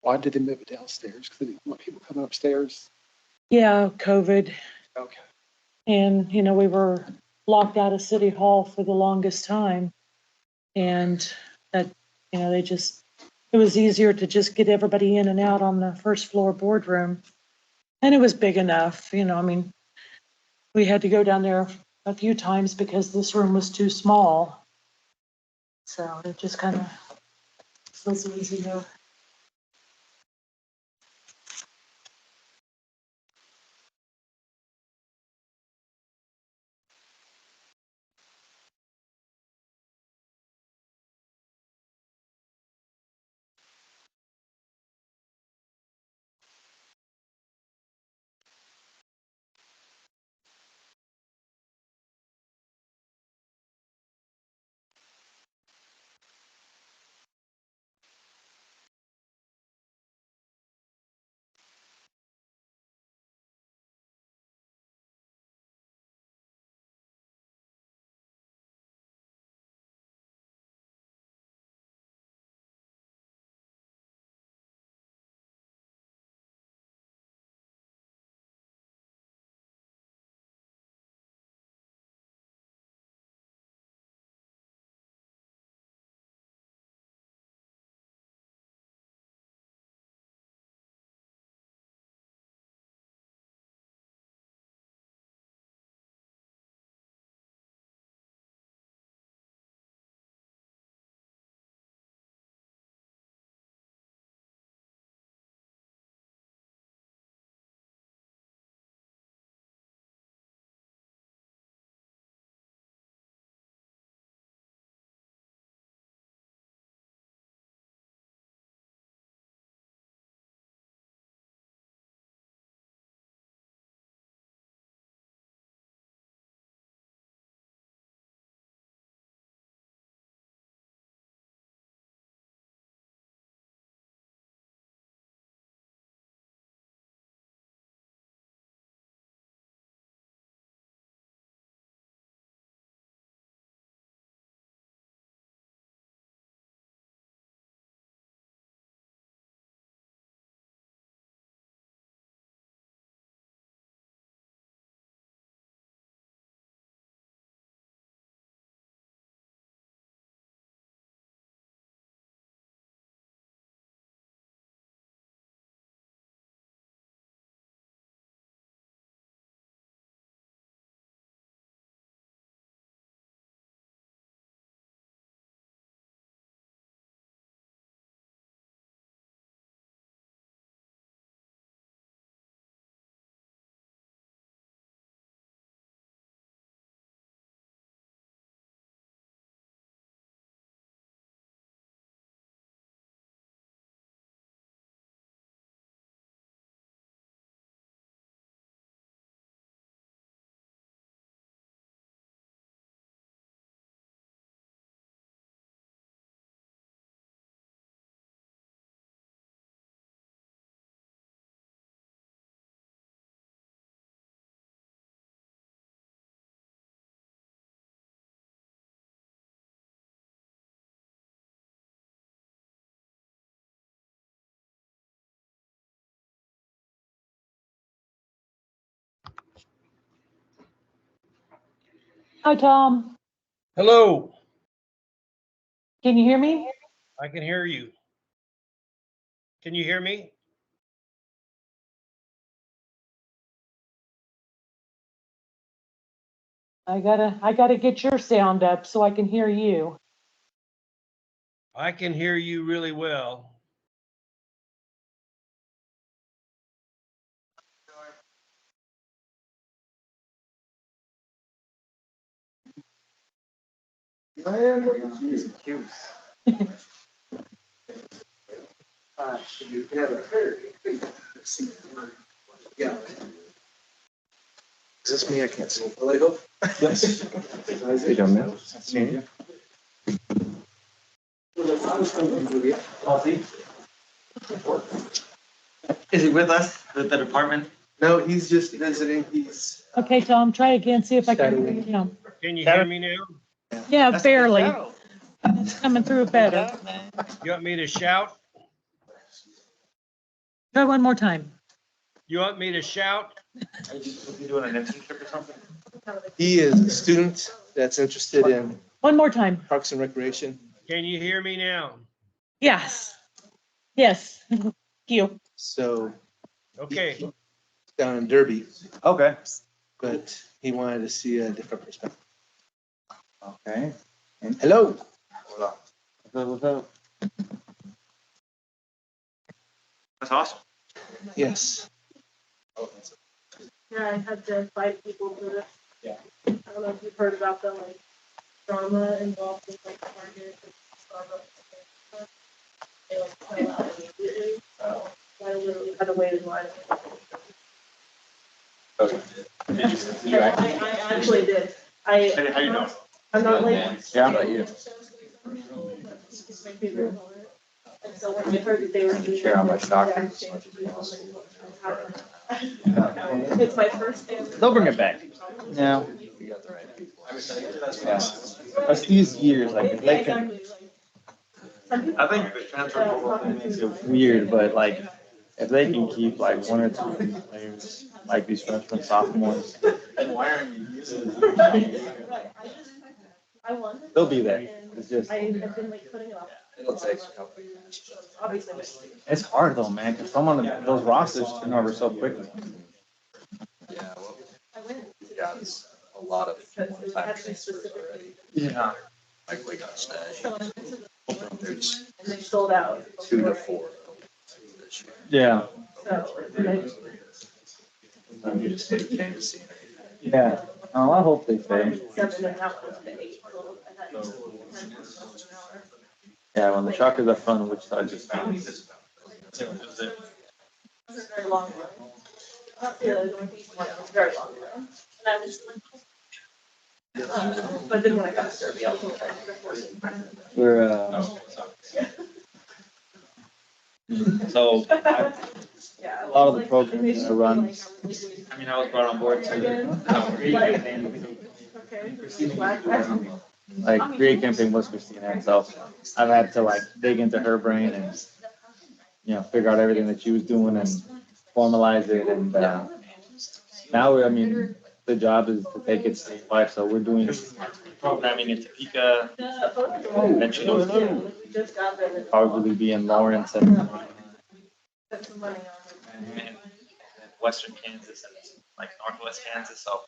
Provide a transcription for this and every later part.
Why did they move it downstairs? Because they didn't want people coming upstairs? Yeah, COVID. Okay. And, you know, we were locked out of City Hall for the longest time. And that, you know, it was easier to just get everybody in and out on the first floor boardroom. And it was big enough, you know, I mean, we had to go down there a few times because this room was too small. So it just kind of was easier. Hi, Tom. Hello, Can you hear me? I can hear you. Can you hear me? I gotta get your sound up so I can hear you. I can hear you really well. Is this me? I can't see. Yes. Hey, don't know. Is he with us, with the department? No, he's just visiting. He's. Okay, Tom, try again, see if I can hear you. Can you hear me now? Yeah, That's barely. good show. It's coming through better. Good job, man. You want me to shout? Try one more time. You want me to shout? Was he doing an internship or something? He is a student that's interested in One more time. Parks and Recreation. Can you hear me now? Yes. Yes. Thank you. So Okay, he's down in Derby, Okay. but he wanted to see a different perspective. Okay. Hello. What's up? That's awesome. Yes. Yeah, I had to invite people to this. Yeah. I don't know if you've heard about the like drama involved with like Target and Starbucks. They like fell out immediately, so I literally had to wait in line. I actually did. Hey, how you doing? I'm not like. Yeah, how about you? It's my favorite color. And so when I heard that they were doing. Share on my stock. It's my first day. They'll bring it back. Yeah. That's these years, like, if they can. I think the transfer portal thing makes it weird, but like, if they can keep like one or two players, like these freshmen, sophomores. I won. They'll be there. It's just. I have been like putting it off. It'll take a couple years. Obviously. It's hard though, man, because some of those rosters turn over so quickly. Yeah, well, I win. yeah, it's a lot of Because it was time actually transfers specifically. already. Yeah. Like we got stash. So I went to the- There's And they sold out. 2 to 4 this year. Yeah. So, You just hit Kansas City. Yeah. Oh, I hope they stay. 7 an hour to 8. So I had 10 an hour. Yeah, when the Shockers are fun, Wichita just. It's a very long run. Not the northeast one, it was a very long run. And I was like, but then when I got to Derby, I was like, We're, so I- yeah. a lot of the programs I run, Like, I mean, I was brought on board to, okay. like, create campaign was Christina, and so I've had to like dig into her brain and, you know, figure out everything that she was doing and formalize it, and, now, I mean, the job is to take it statewide, so we're doing programming in Topeka, eventually Just got there. probably be in Lawrence and Put some money on it. and western Kansas and like northwest Kansas, so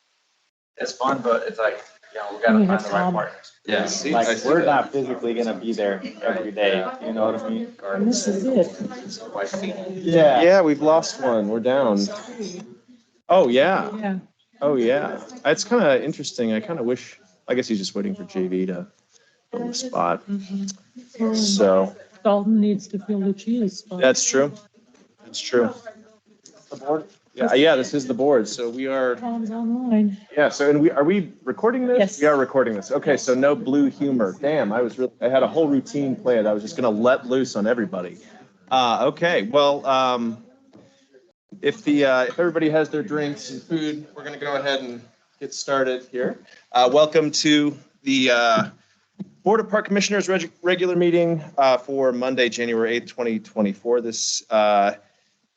it's fun, but it's like, you know, we gotta find the right partners. Yeah, see, Like, we're not physically gonna be there every day, you know what I mean? And this is it. Yeah. Yeah, we've lost one. We're down. Oh, yeah. Yeah. Oh, yeah. It's kind of interesting. I kind of wish, I guess he's just waiting for JV to fill the spot. So Dalton needs to fill the cheese spot. that's true. That's true. The board? Yeah, this is the board. So we are, Tom's online. yeah, so are we recording this? Yes. We are recording this. Okay, so no blue humor. Damn, I had a whole routine planned. I was just going to let loose on everybody. Okay, well, if everybody has their drinks and food, we're going to go ahead and get started here. Welcome to the Board of Park Commissioners regular meeting for Monday, January 8th, 2024. This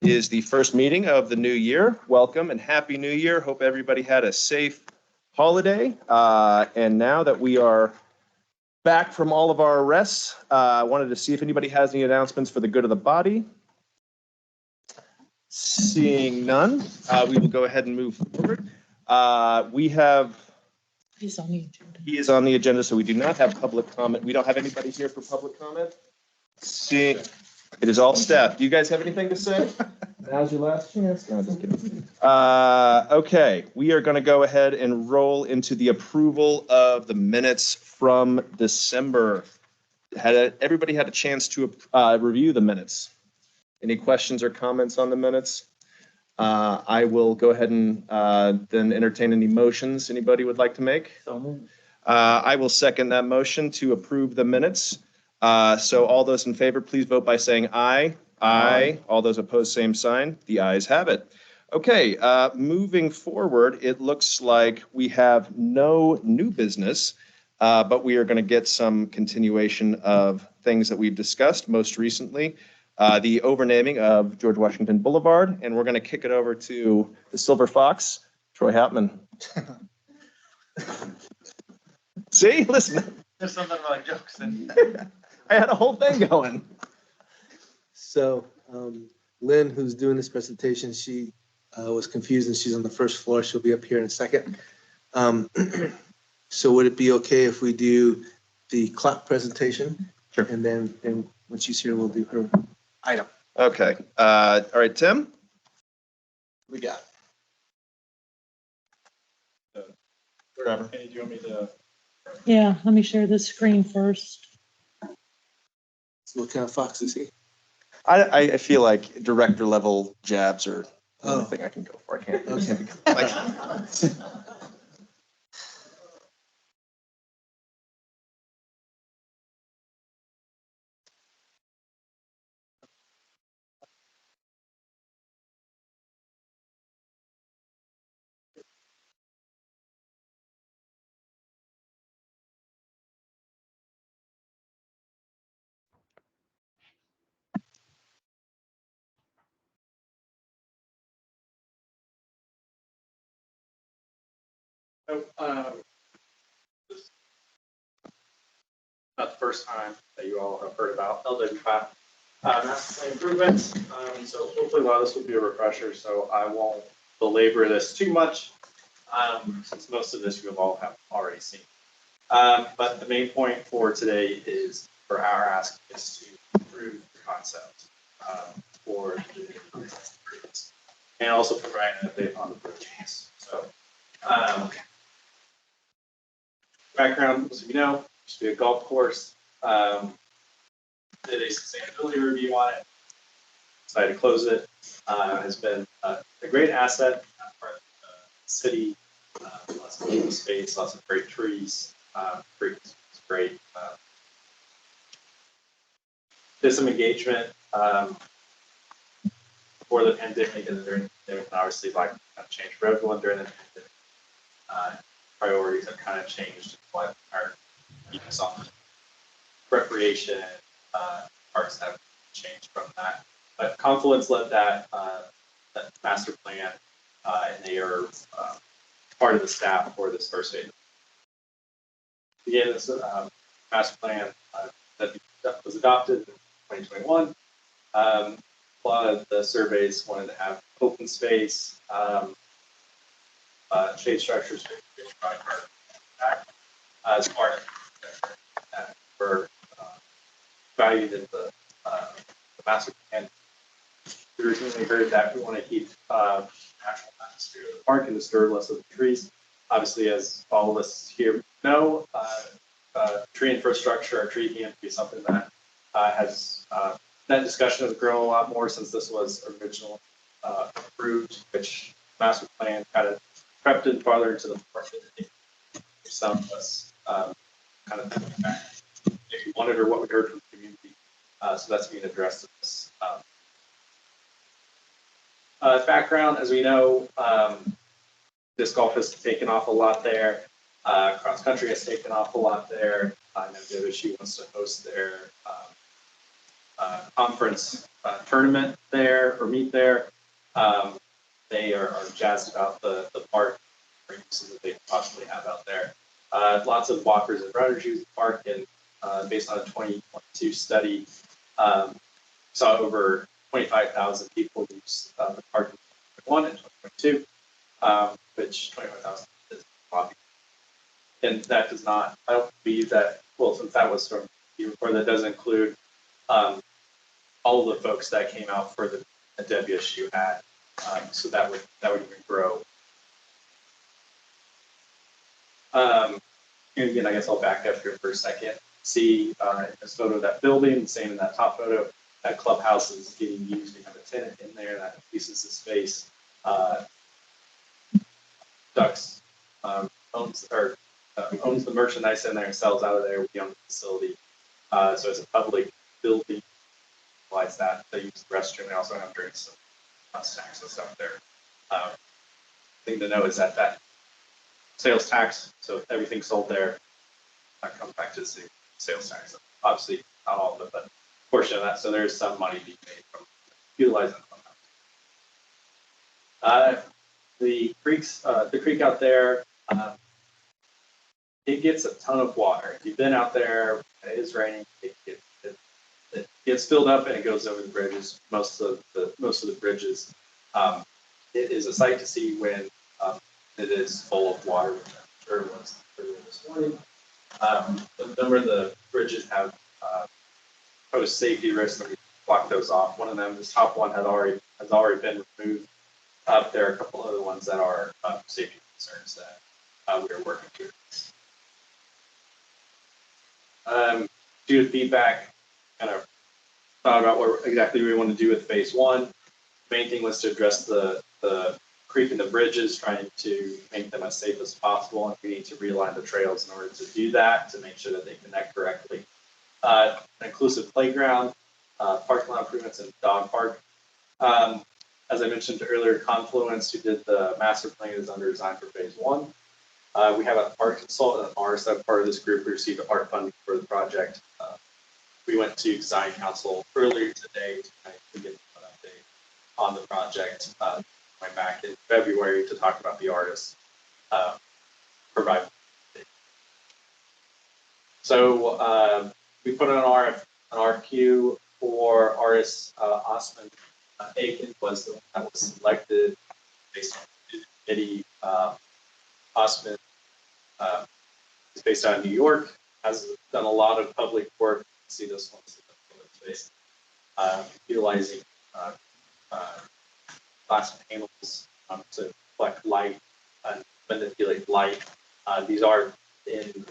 is the first meeting of the new year. Welcome and Happy New Year. Hope everybody had a safe holiday. And now that we are back from all of our rests, I wanted to see if anybody has any announcements for the good of the body. Seeing none, we will go ahead and move forward. We have, He's on the agenda. he is on the agenda, so we do not have public comment. We don't have anybody here for public comment. Seeing, it is all staff. Do you guys have anything to say? Now's your last chance. No, just kidding. Okay, we are going to go ahead and roll into the approval of the minutes from December. Everybody had a chance to review the minutes? Any questions or comments on the minutes? I will go ahead and then entertain any motions anybody would like to make. So moved. I will second that motion to approve the minutes. So all those in favor, please vote by saying aye. Aye. All those opposed, same sign. The ayes have it. Okay, moving forward, it looks like we have no new business, but we are going to get some continuation of things that we've discussed most recently. the overnaming of George Washington Boulevard, and we're going to kick it over to the Silver Fox, Troy Hauptman. See, listen, There's something about jokes and. I had a whole thing going. So Lynn, who's doing this presentation, she was confused and she's on the first floor. She'll be up here in a second. So would it be okay if we do the clock presentation? Sure. And then when she's here, we'll do her item. Okay. All right, Tim. We got. Whatever. Hey, do you want me to? Yeah, let me share this screen first. So what kind of fox is he? I feel like director level jabs are the only Oh. thing I can go for. I can't. Okay. Like, Not the first time that you all have heard about LWPAT master plan improvements. So hopefully a lot of this will be a refresher, so I won't belabor this too much, since most of this you all have already seen. But the main point for today is, for our ask, is to improve the concept for the improvements, and also provide an update on the projects. So background, as you know, used to be a golf course. Did a sustainability review on it. Decided to close it. Has been a great asset, part of the city. Lots of open space, lots of great trees. Great. Did some engagement before the pandemic and during the pandemic. Obviously, like kind of changed for everyone during the pandemic. Priorities have kind of changed. What our use on recreation, parks have changed from that. But Confluence led that master plan, and they are part of the staff for this first phase. Again, this master plan that was adopted in 2021. A lot of the surveys wanted to have open space, shade structures, as part of that were valued in the master plan. We originally heard that we want to keep natural atmosphere of the park and disturb less of the trees. Obviously, as all of us here know, tree infrastructure or tree canopy is something that that discussion has grown a lot more since this was originally approved, which master plan kind of crept in farther into the park. Some of us kind of if you wanted or what we heard from the community. So that's being addressed in this. Background, as we know, disc golf has taken off a lot there. Cross country has taken off a lot there. I know WSU wants to host their conference tournament there or meet there. They are jazzed about the park uses that they possibly have out there. Lots of walkers and runners use the park, and based on a 2022 study, saw over 25,000 people use the park in 2021 and 2022, which 25,000 is a lot. And that does not, I don't believe that, well, since that was from the report, that does include all of the folks that came out for the WSU had. So that would even grow. And again, I guess I'll back up here for a second. See in this photo, that building, same in that top photo, that clubhouse is getting used. We have a tenant in there that leases the space. Ducks owns the merchandise in there and sells out of there. We own the facility. So it's a public building. Utilize that. They use the restroom. They also have drinks and snacks and stuff there. Thing to know is that sales tax, so everything sold there, that comes back to the sales tax. Obviously, not all of it, but portion of that, so there's some money being made from utilizing that. The creek out there, it gets a ton of water. If you've been out there, it is raining, it gets filled up and it goes over the bridges, most of the bridges. It is a sight to see when it is full of water, which I'm sure it was earlier this morning. A number of the bridges have posed safety risks, and we blocked those off. One of them, this top one, has already been removed. There are a couple other ones that are safety concerns that we are working through. Due to feedback, kind of thought about what exactly we want to do with phase one. Main thing was to address the creek and the bridges, trying to make them as safe as possible, and we need to realign the trails in order to do that, to make sure that they connect correctly. An inclusive playground, parking lot improvements, and dog park. As I mentioned earlier, Confluence, who did the master plan, is under design for phase one. We have a art consultant, artist, that part of this group. We received art funding for the project. We went to design council earlier today to get an update on the project. Went back in February to talk about the artist. Provide. So we put an RFQ for artist Osman Aiken was the one that was selected based on the committee. Osman is based out of New York, has done a lot of public work. See this one's in the public space, utilizing glass panels to collect light and manipulate light. These are in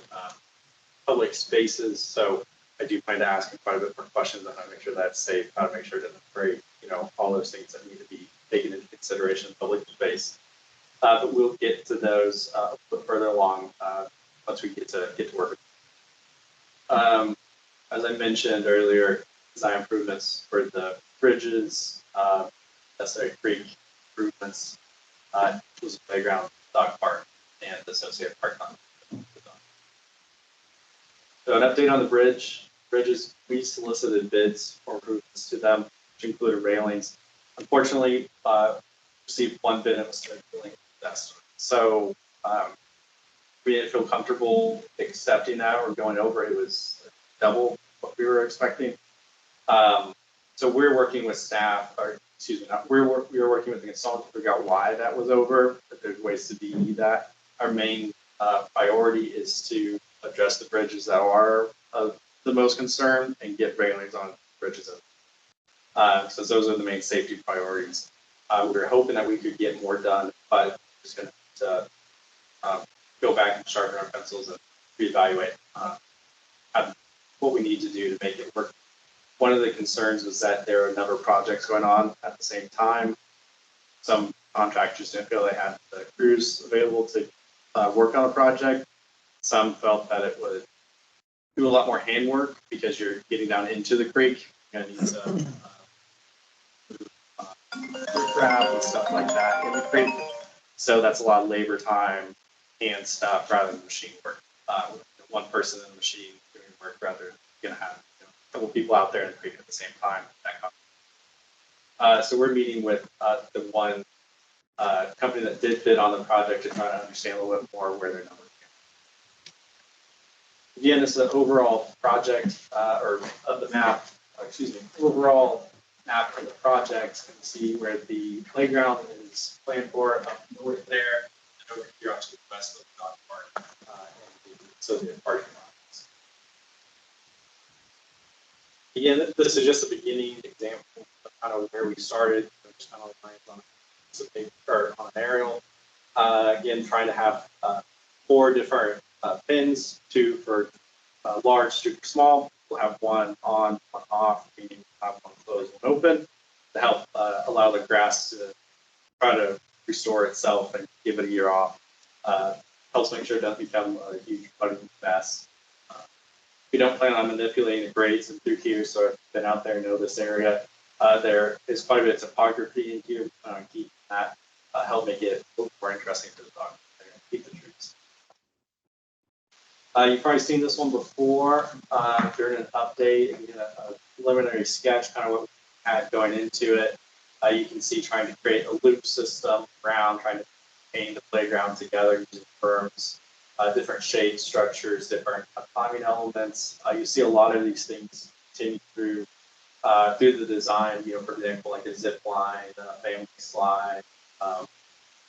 public spaces, so I do plan to ask him quite a bit more questions on how to make sure that's safe, how to make sure it doesn't break, all those things that need to be taken into consideration in public space. But we'll get to those a bit further along once we get to work. As I mentioned earlier, design improvements for the bridges, necessary creek improvements, was playground, dog park, and associated park. So an update on the bridges. We solicited bids for improvements to them, which included railings. Unfortunately, received one bid and was feeling best. So we didn't feel comfortable accepting that or going over. It was double what we were expecting. So we're working with staff, or excuse me, we were working with the consultant to figure out why that was over. But there's ways to be that. Our main priority is to address the bridges that are of the most concern and get railings on bridges. So those are the main safety priorities. We were hoping that we could get more done, but we're just going to go back and sharpen our pencils and reevaluate what we need to do to make it work. One of the concerns was that there are a number of projects going on at the same time. Some contractors didn't feel they had the crews available to work on a project. Some felt that it would do a lot more handwork because you're getting down into the creek and you need to grab and stuff like that in the creek. So that's a lot of labor time and stuff rather than machine work. One person in the machine doing work rather than going to have a couple people out there in the creek at the same time. So we're meeting with the one company that did bid on the project to try to understand a little bit more where their numbers came. Again, this is an overall project or of the map, overall map of the project. You can see where the playground is planned for up north there, and over here to the west of the dog park and the associated parking lots. Again, this is just a beginning example of kind of where we started, just kind of on a paper or on an aerial. Again, trying to have 4 different pins, 2 for large, 2 for small. We'll have one on, one off, meaning we'll have one closed, one open, to help allow the grass to try to restore itself and give it a year off. Helps make sure it doesn't become a huge muddy mess. We don't plan on manipulating the grades through here, so if you've been out there and know this area, there is quite a bit of topography in here. Keep that help make it a little more interesting for the dog. Keep the trees. You've probably seen this one before during an update. Again, a preliminary sketch, kind of what we had going into it. You can see trying to create a loop system around, trying to paint the playground together using berms, different shade structures, different climbing elements. You see a lot of these things continue through the design. You know, for example, like a zip line, a family slide,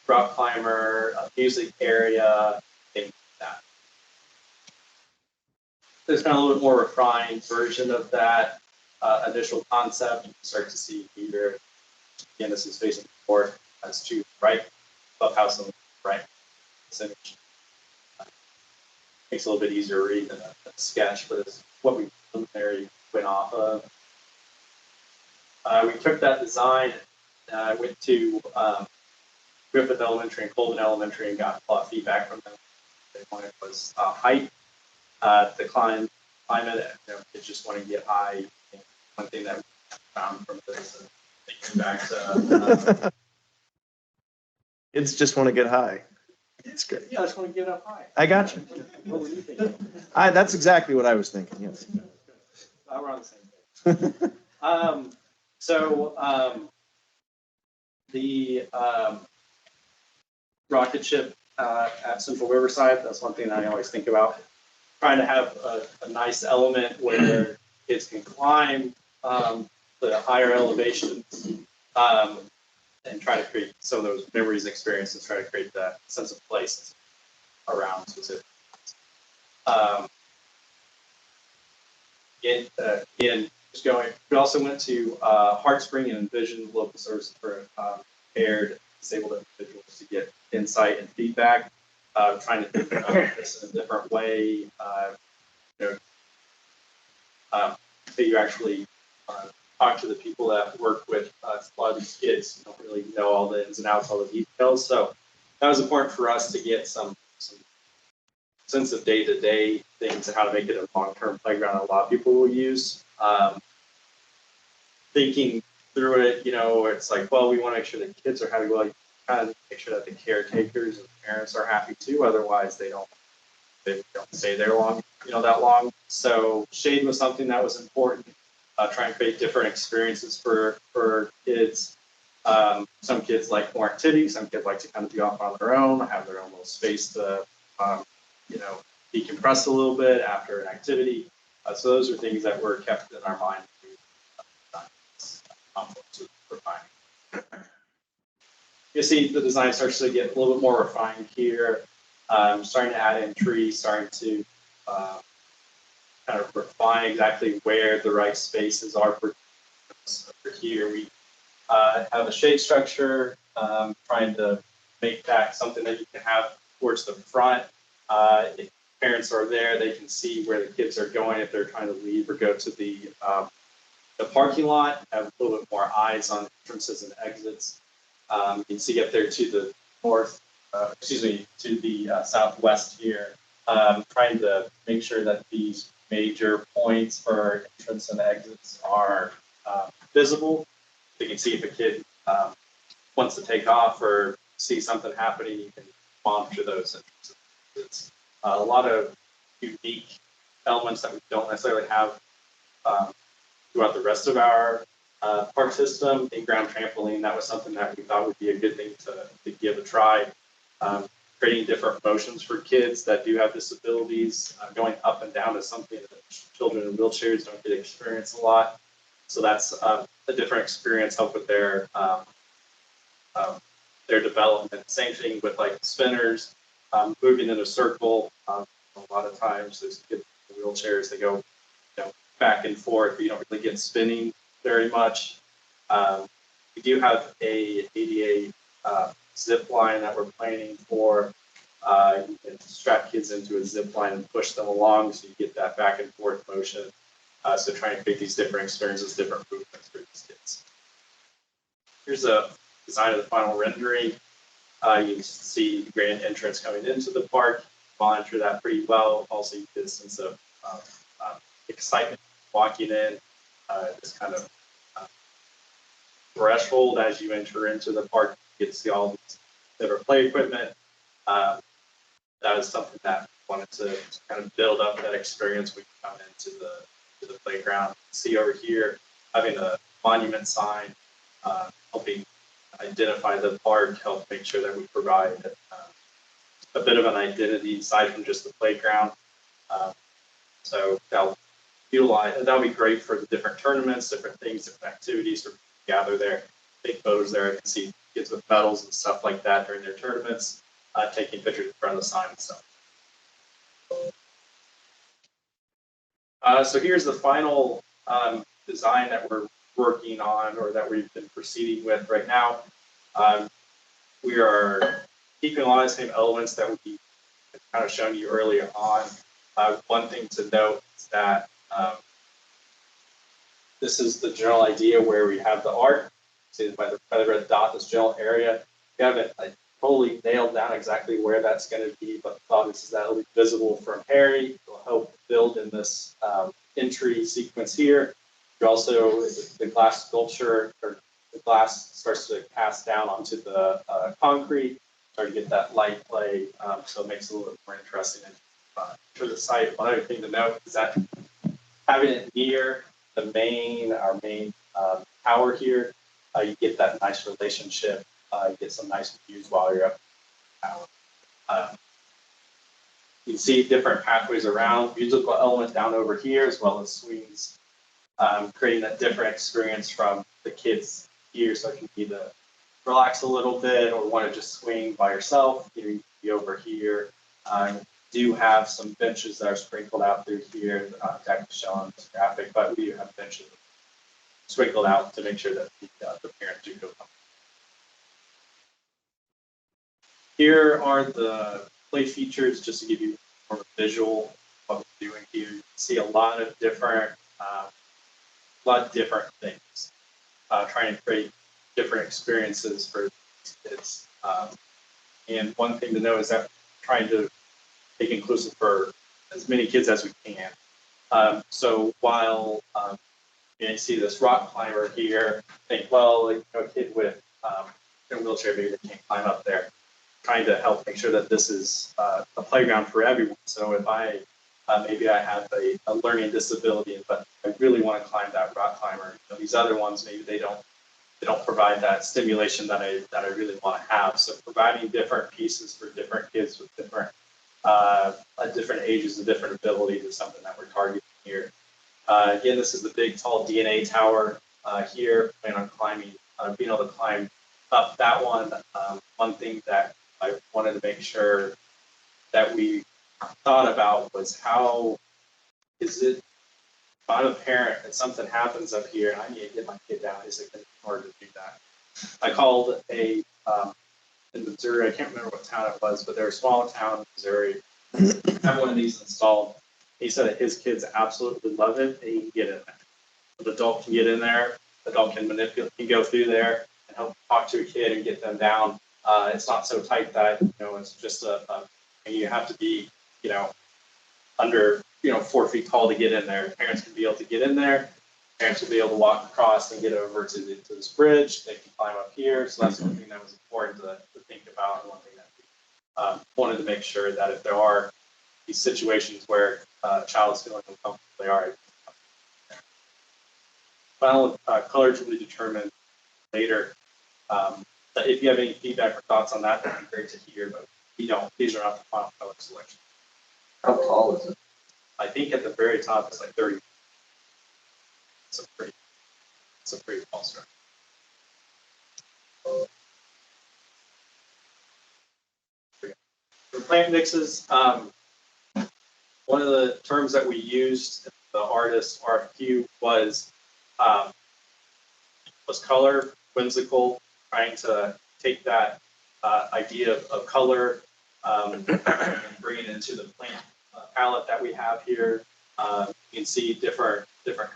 rock climber, a music area, things like that. There's kind of a little bit more refined version of that initial concept. You can start to see here. Again, this is facing north. That's to the right, clubhouse on the right. This image makes it a little bit easier to read than a sketch, but it's what we preliminary went off of. We took that design, went to Griffith Elementary and Colvin Elementary and got a lot of feedback from them. They wanted was height, the climate, you know, kids just want to get high. And one thing that we found from this, and they came back to, Kids just want to get high. It's good. yeah, I just want to get up high. I got you. What were you thinking? That's exactly what I was thinking, yes. We're on the same page. The rocket ship at Central Riverside, that's one thing I always think about. Trying to have a nice element where kids can climb the higher elevations and try to create some of those memories and experiences, try to create that sense of place around specific. Again, just going, we also went to Heart Spring and Envision local services for impaired, disabled individuals to get insight and feedback. Trying to think about this in a different way. That you actually talk to the people that work with a lot of these kids. You don't really know all the ins and outs, all the details. So that was important for us to get some sense of day-to-day things and how to make it a long-term playground that a lot of people will use. Thinking through it, you know, it's like, well, we want to make sure that kids are happy. Well, you kind of make sure that the caretakers and parents are happy too. Otherwise, they don't stay there that long. So shade was something that was important. Try and create different experiences for kids. Some kids like more activity. Some kids like to kind of be off on their own, have their own little space to, decompress a little bit after an activity. So those are things that were kept in our mind. You see the design starts to get a little bit more refined here. Starting to add in trees, starting to kind of refine exactly where the right spaces are for here. We have a shade structure, trying to make that something that you can have towards the front. If parents are there, they can see where the kids are going if they're trying to leave or go to the parking lot. Have a little bit more eyes on entrances and exits. You can see up there to the north, to the southwest here. Trying to make sure that these major points for entrance and exits are visible. You can see if a kid wants to take off or see something happening, you can monitor those entrances. It's a lot of unique elements that we don't necessarily have throughout the rest of our park system. In-ground trampoline, that was something that we thought would be a good thing to give a try. Creating different motions for kids that do have disabilities. Going up and down is something that children in wheelchairs don't get to experience a lot. So that's a different experience, help with their development. Same thing with like spinners, moving in a circle. A lot of times those kids in wheelchairs, they go back and forth, but you don't really get spinning very much. We do have a ADA zip line that we're planning for. You can strap kids into a zip line and push them along so you get that back and forth motion. So trying to create these different experiences, different movements for these kids. Here's a design of the final rendering. You can see the grand entrance coming into the park. Monitor that pretty well. Also, you get a sense of excitement walking in. This kind of threshold as you enter into the park. You get to see all these different play equipment. That is something that we wanted to kind of build up that experience when you come into the to the playground. See over here, having a monument sign, helping identify the park, help make sure that we provide a bit of an identity aside from just the playground. So that'll be great for the different tournaments, different things, different activities for people to gather there, take photos there. I can see kids with medals and stuff like that during their tournaments, taking pictures in front of the sign and stuff. So here's the final design that we're working on, or that we've been proceeding with right now. We are keeping a lot of the same elements that we kind of shown you earlier on. One thing to note is that this is the general idea where we have the art, see by the red dot, this general area. We haven't totally nailed down exactly where that's going to be, but the thought is that it'll be visible from Harry. It'll help build in this entry sequence here. You also, the glass sculpture, or the glass starts to cast down onto the concrete, start to get that light play, so it makes it a little bit more interesting. And for the site, one other thing to note is that having it near the our main tower here, you get that nice relationship. You get some nice views while you're up the tower. You can see different pathways around, musical element down over here, as well as swings, creating that different experience from the kids here. So it can be to relax a little bit or want to just swing by yourself. You can be over here. Do have some benches that are sprinkled out through here. They're not exactly shown on this graphic, but we do have benches sprinkled out to make sure that the parents do feel comfortable. Here are the play features, just to give you more of a visual of what we're doing here. You can see a lot of different things, trying to create different experiences for kids. And one thing to know is that trying to make inclusive for as many kids as we can. So while you see this rock climber here, think, well, like, a kid with a wheelchair, maybe they can't climb up there. Trying to help make sure that this is a playground for everyone. So if maybe I have a learning disability, but I really want to climb that rock climber. These other ones, maybe they don't provide that stimulation that I really want to have. So providing different pieces for different kids with different ages and different abilities is something that we're targeting here. Again, this is the big tall DNA tower here. Plan on climbing, being able to climb up that one. One thing that I wanted to make sure that we thought about was how is it, if I'm a parent and something happens up here and I need to get my kid down, is it going to be hard to do that? I called in Missouri, I can't remember what town it was, but they're a small town in Missouri. Have one of these installed. He said that his kids absolutely love it. He can get in there. The adult can get in there. The adult can can go through there and help talk to a kid and get them down. It's not so tight that it's just you have to be under 4 feet tall to get in there. Parents can be able to get in there. Parents will be able to walk across and get over to this bridge. They can climb up here. So that's one thing that was important to think about, and one thing that we wanted to make sure that if there are these situations where a child is feeling uncomfortable, they are. Final color to be determined later. If you have any feedback or thoughts on that, that'd be great to hear. But these are not the final color selection. How tall is it? I think at the very top it's like 30. It's a pretty tall structure. For plant mixes, one of the terms that we used in the artist RFQ was color, whimsical, trying to take that idea of color and bring it into the plant palette that we have here. You can see different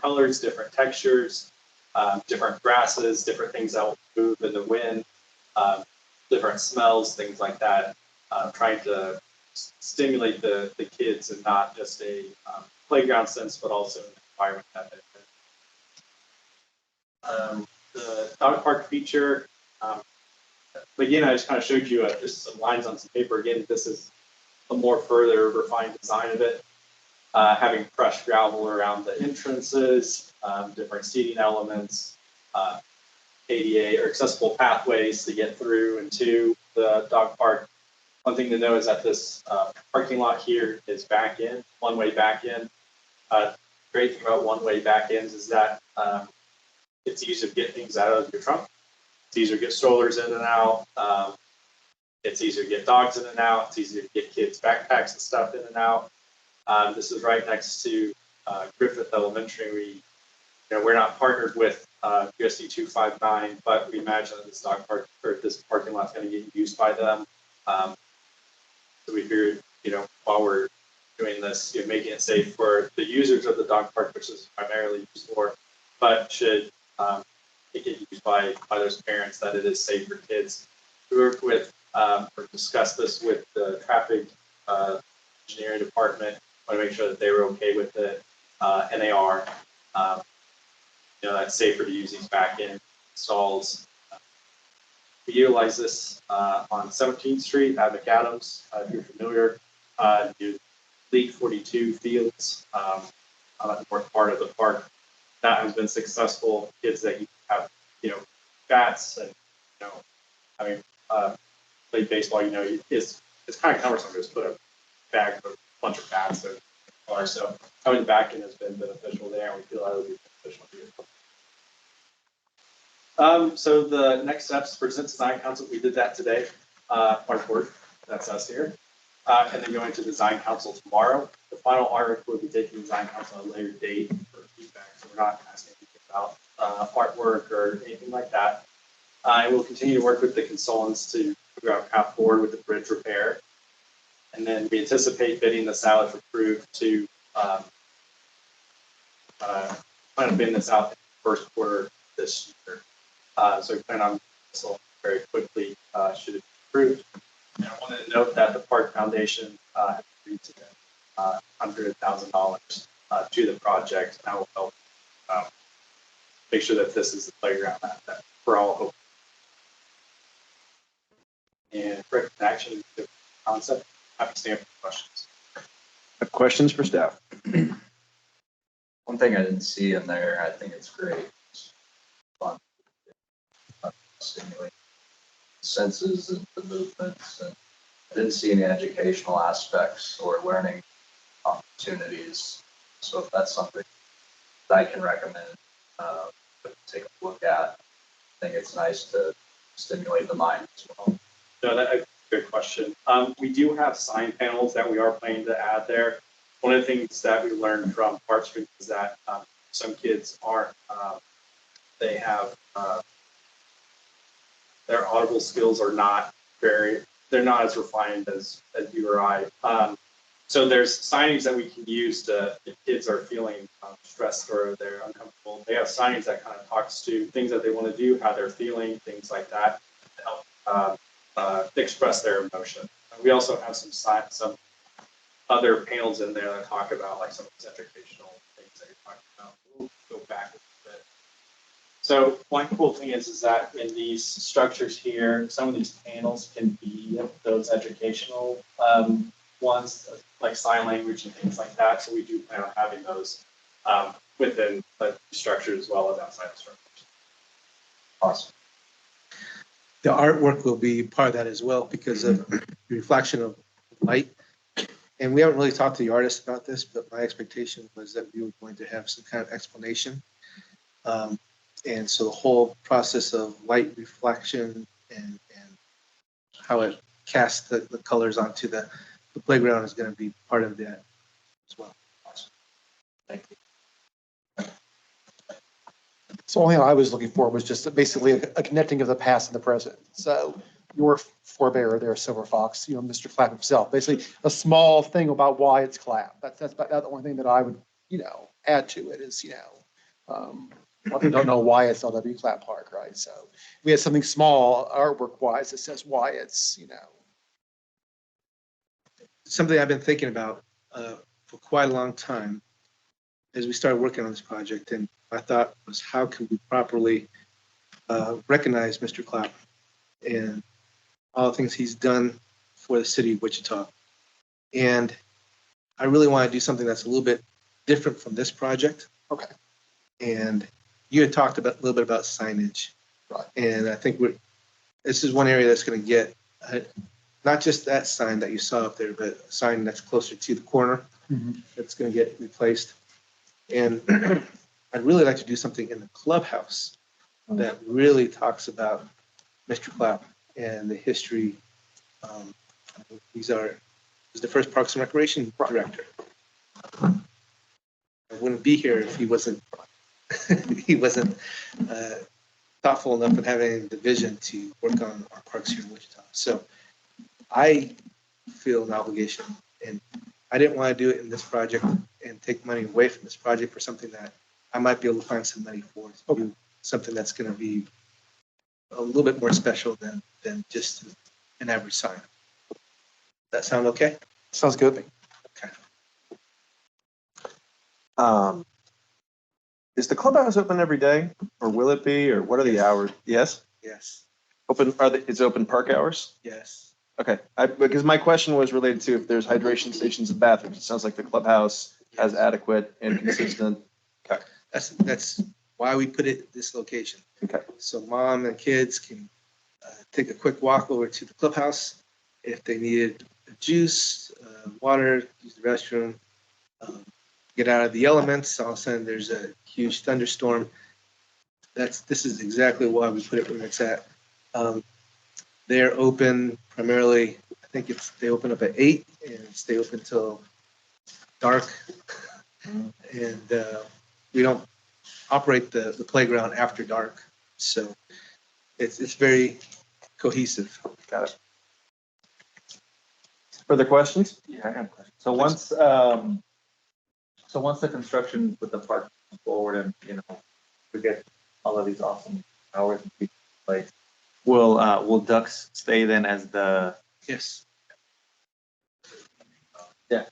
colors, different textures, different grasses, different things that will move in the wind, different smells, things like that. Trying to stimulate the kids and not just a playground sense, but also an environment that the dog park feature. Again, I just kind of showed you just some lines on some paper. Again, this is a more further refined design of it. having crushed gravel around the entrances, different seating elements, ADA or accessible pathways to get through and to the dog park. One thing to know is that this parking lot here is back in, one-way back in. Great thing about one-way back ends is that it's easy to get things out of your trunk. It's easier to get strollers in and out. It's easier to get dogs in and out. It's easier to get kids' backpacks and stuff in and out. This is right next to Griffith Elementary. We're not partnered with USD 259, but we imagine that this dog park or this parking lot is going to get used by them. So we figured, while we're doing this, making it safe for the users of the dog park, which is primarily used for, but should it get used by those parents, that it is safe for kids. We worked with or discussed this with the traffic engineering department. Want to make sure that they were okay with it, and they are. That's safer to use these back-end stalls. We utilize this on 17th Street at McAdams, if you're familiar. Do League 42 fields on the north part of the park. That has been successful. Kids that have, bats and, play baseball, it's kind of cumbersome to just put a bag with a bunch of bats in the car. So having the back end has been beneficial there, and we feel that would be beneficial here. So the next steps, present design council, we did that today, artwork, that's us here. And then going to design council tomorrow. The final artwork will be taking design council at a later date for feedback. So we're not asking anything about artwork or anything like that. And we'll continue to work with the consultants to figure out a path forward with the bridge repair. And then we anticipate bidding this out if approved to plan on bidding this out in the first quarter this year. So we plan on this very quickly should it be approved. And I wanted to note that the Park Foundation agreed to $100,000 to the project. That will help make sure that this is the playground that we're all hoping. And correct action concept. Happy to stand for questions. Questions for staff? One thing I didn't see in there, I think it's great. It's fun. Stimulate senses and the movements, and I didn't see any educational aspects or learning opportunities. So if that's something that I can recommend, take a look at, I think it's nice to stimulate the mind as well. No, that's a good question. We do have sign panels that we are planning to add there. One of the things that we learned from Park Street is that some kids aren't, they have, their audible skills are not they're not as refined as you or I. So there's signage that we can use to, if kids are feeling stressed or they're uncomfortable, they have signage that kind of talks to things that they want to do, how they're feeling, things like that, to help express their emotion. We also have some other panels in there that talk about like some of these educational things that you're talking about. We'll go back a bit. So one cool thing is that in these structures here, some of these panels can be those educational ones, like sign language and things like that. So we do plan on having those within the structure as well as outside the structures. Awesome. The artwork will be part of that as well because of the reflection of light. And we haven't really talked to the artist about this, but my expectation was that we were going to have some kind of explanation. And so the whole process of light reflection and how it casts the colors onto the playground is going to be part of that as well. Awesome. Thank you. So only I was looking for was just basically a connecting of the past and the present. So your forebearer there, Silver Fox, Mr. Clapp himself, basically a small thing about why it's Clapp. That's about the only thing that I would, add to it is, a lot of people don't know why it's LW Clapp Park, right? So we had something small artwork wise that says why it's, Something I've been thinking about for quite a long time as we started working on this project, and my thought was how can we properly recognize Mr. Clapp and all the things he's done for the city of Wichita. And I really want to do something that's a little bit different from this project. Okay. And you had talked about a little bit about signage. Right. And I think this is one area that's going to get not just that sign that you saw up there, but a sign that's closer to the corner that's going to get replaced. And I'd really like to do something in the clubhouse that really talks about Mr. Clapp and the history. He's the first Parks and Recreation director. I wouldn't be here if he wasn't thoughtful enough and having the vision to work on our parks here in Wichita. So I feel an obligation, and I didn't want to do it in this project and take money away from this project for something that I might be able to find some money for, to do something that's going to be a little bit more special than just an average sign. That sound okay? Sounds good to me. Okay. Is the clubhouse open every day, or will it be, or what are the hours? Yes? Yes. Open, is it open park hours? Yes. Okay, because my question was related to if there's hydration stations and bathrooms. It sounds like the clubhouse has adequate and consistent. Okay. That's why we put it at this location. Okay. So mom and kids can take a quick walk over to the clubhouse. If they needed juice, water, use the restroom, get out of the elements. All of a sudden there's a huge thunderstorm. This is exactly why we put it where it's at. They're open primarily, I think they open up at 8 and stay open till dark. And we don't operate the playground after dark. So it's very cohesive. Got it. Further questions? Yeah, I got a question. So once the construction with the park moves forward and, we get all of these awesome hours in place, will Ducks stay then as the? Yes. Yeah.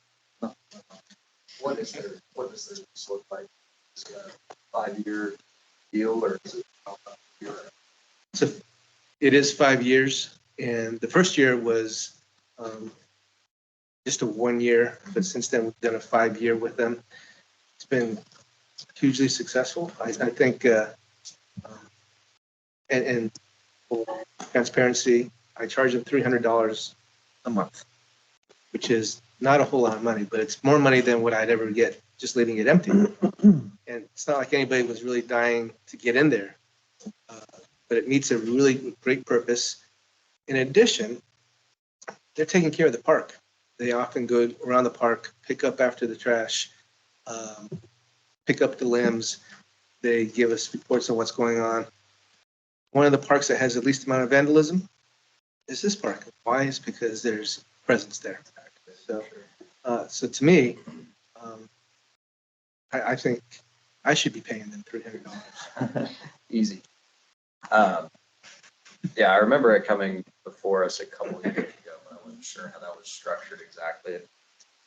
What does this look like? Is it a 5-year deal or is it a year? So it is 5 years, and the first year was just a 1 year, but since then we've done a 5-year with them. It's been hugely successful. I think, and for transparency, I charge them $300 a month, which is not a whole lot of money, but it's more money than what I'd ever get just leaving it empty. And it's not like anybody was really dying to get in there, but it meets a really great purpose. In addition, they're taking care of the park. They often go around the park, pick up after the trash, pick up the limbs. They give us reports on what's going on. One of the parks that has the least amount of vandalism is this park. Why? It's because there's presence there. So to me, I think I should be paying them $300. Easy. Yeah, I remember it coming before us a couple of years ago, but I wasn't sure how that was structured exactly.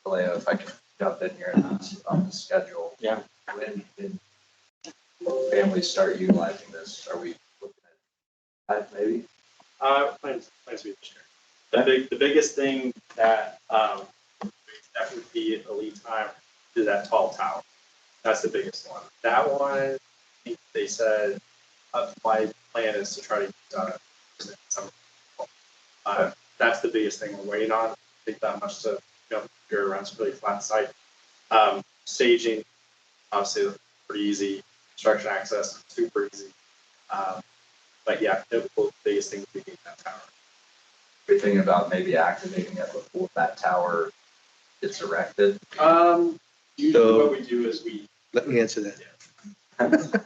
Vallejo, if I could jump in here and ask on the schedule. Yeah. When did families start utilizing this? Are we looking at 5 maybe? Plans to be this year. The biggest thing that would be a lead time is that tall tower. That's the biggest one. That one, I think they said, my plan is to try to get summer. That's the biggest thing we're waiting on. I think that much to go around. It's really flat site. Staging, obviously, pretty easy. Construction access, super easy. But yeah, the biggest thing would be that tower. We're thinking about maybe activating it before that tower gets erected. Usually what we do is Let me answer that.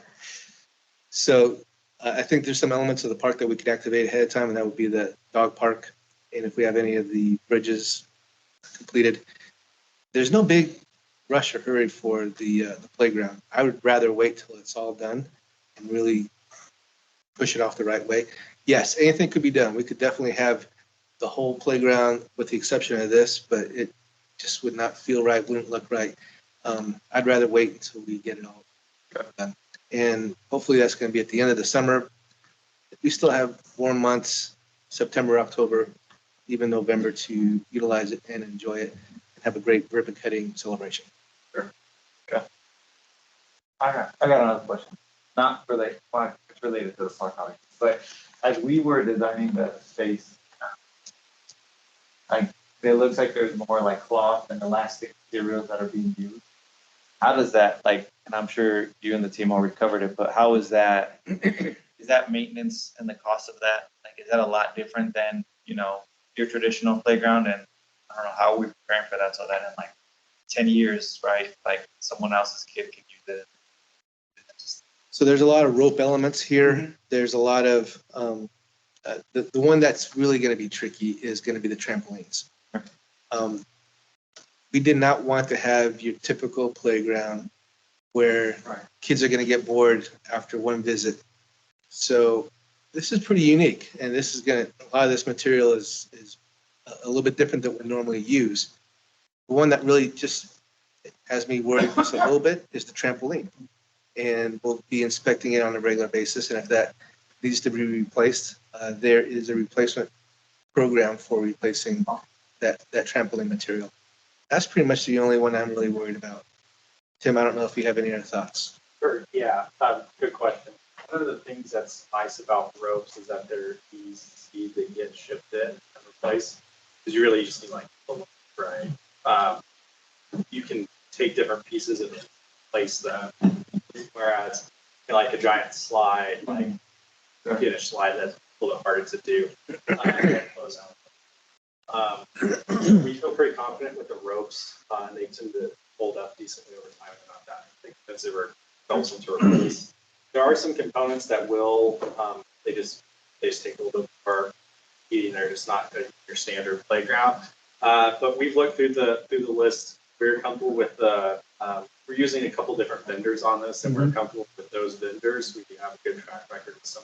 So I think there's some elements of the park that we could activate ahead of time, and that would be the dog park. And if we have any of the bridges completed, there's no big rush or hurry for the playground. I would rather wait till it's all done and really push it off the right way. Yes, anything could be done. We could definitely have the whole playground with the exception of this, but it just would not feel right, wouldn't look right. I'd rather wait until we get it all done. And hopefully that's going to be at the end of the summer. We still have 4 months, September, October, even November, to utilize it and enjoy it and have a great ribbon cutting celebration. I got another question. Not related, well, it's related to the park, obviously, but as we were designing the space, like, it looks like there's more like cloth and elastic materials that are being used. How does that, like, and I'm sure you and the team already covered it, but how is that, is that maintenance and the cost of that? Like, is that a lot different than, you know, your traditional playground? And I don't know how we're preparing for that so that in like 10 years, right, like someone else's kid can use it. So there's a lot of rope elements here. There's a lot of, the one that's really going to be tricky is going to be the trampolines. We did not want to have your typical playground where kids are going to get bored after one visit. So this is pretty unique, and this is going to, a lot of this material is a little bit different than we normally use. The one that really just has me worried just a little bit is the trampoline. And we'll be inspecting it on a regular basis. And if that needs to be replaced, there is a replacement program for replacing that trampoline material. That's pretty much the only one I'm really worried about. Tim, I don't know if you have any other thoughts. Sure, yeah, good question. One of the things that's nice about ropes is that they're easy to get shipped in and replaced, because you really just need like a loop, right? You can take different pieces and replace them. Whereas, you know, like a giant slide, like a finish slide, that's a little bit harder to do. We feel pretty confident with the ropes, and they tend to hold up decently over time. They're not that expensive or troublesome to replace. There are some components that will, they just take a little bit more heating. They're just not your standard playground. But we've looked through the list. We're comfortable with the. We're using a couple different vendors on this, and we're comfortable with those vendors. We do have a good track record with some.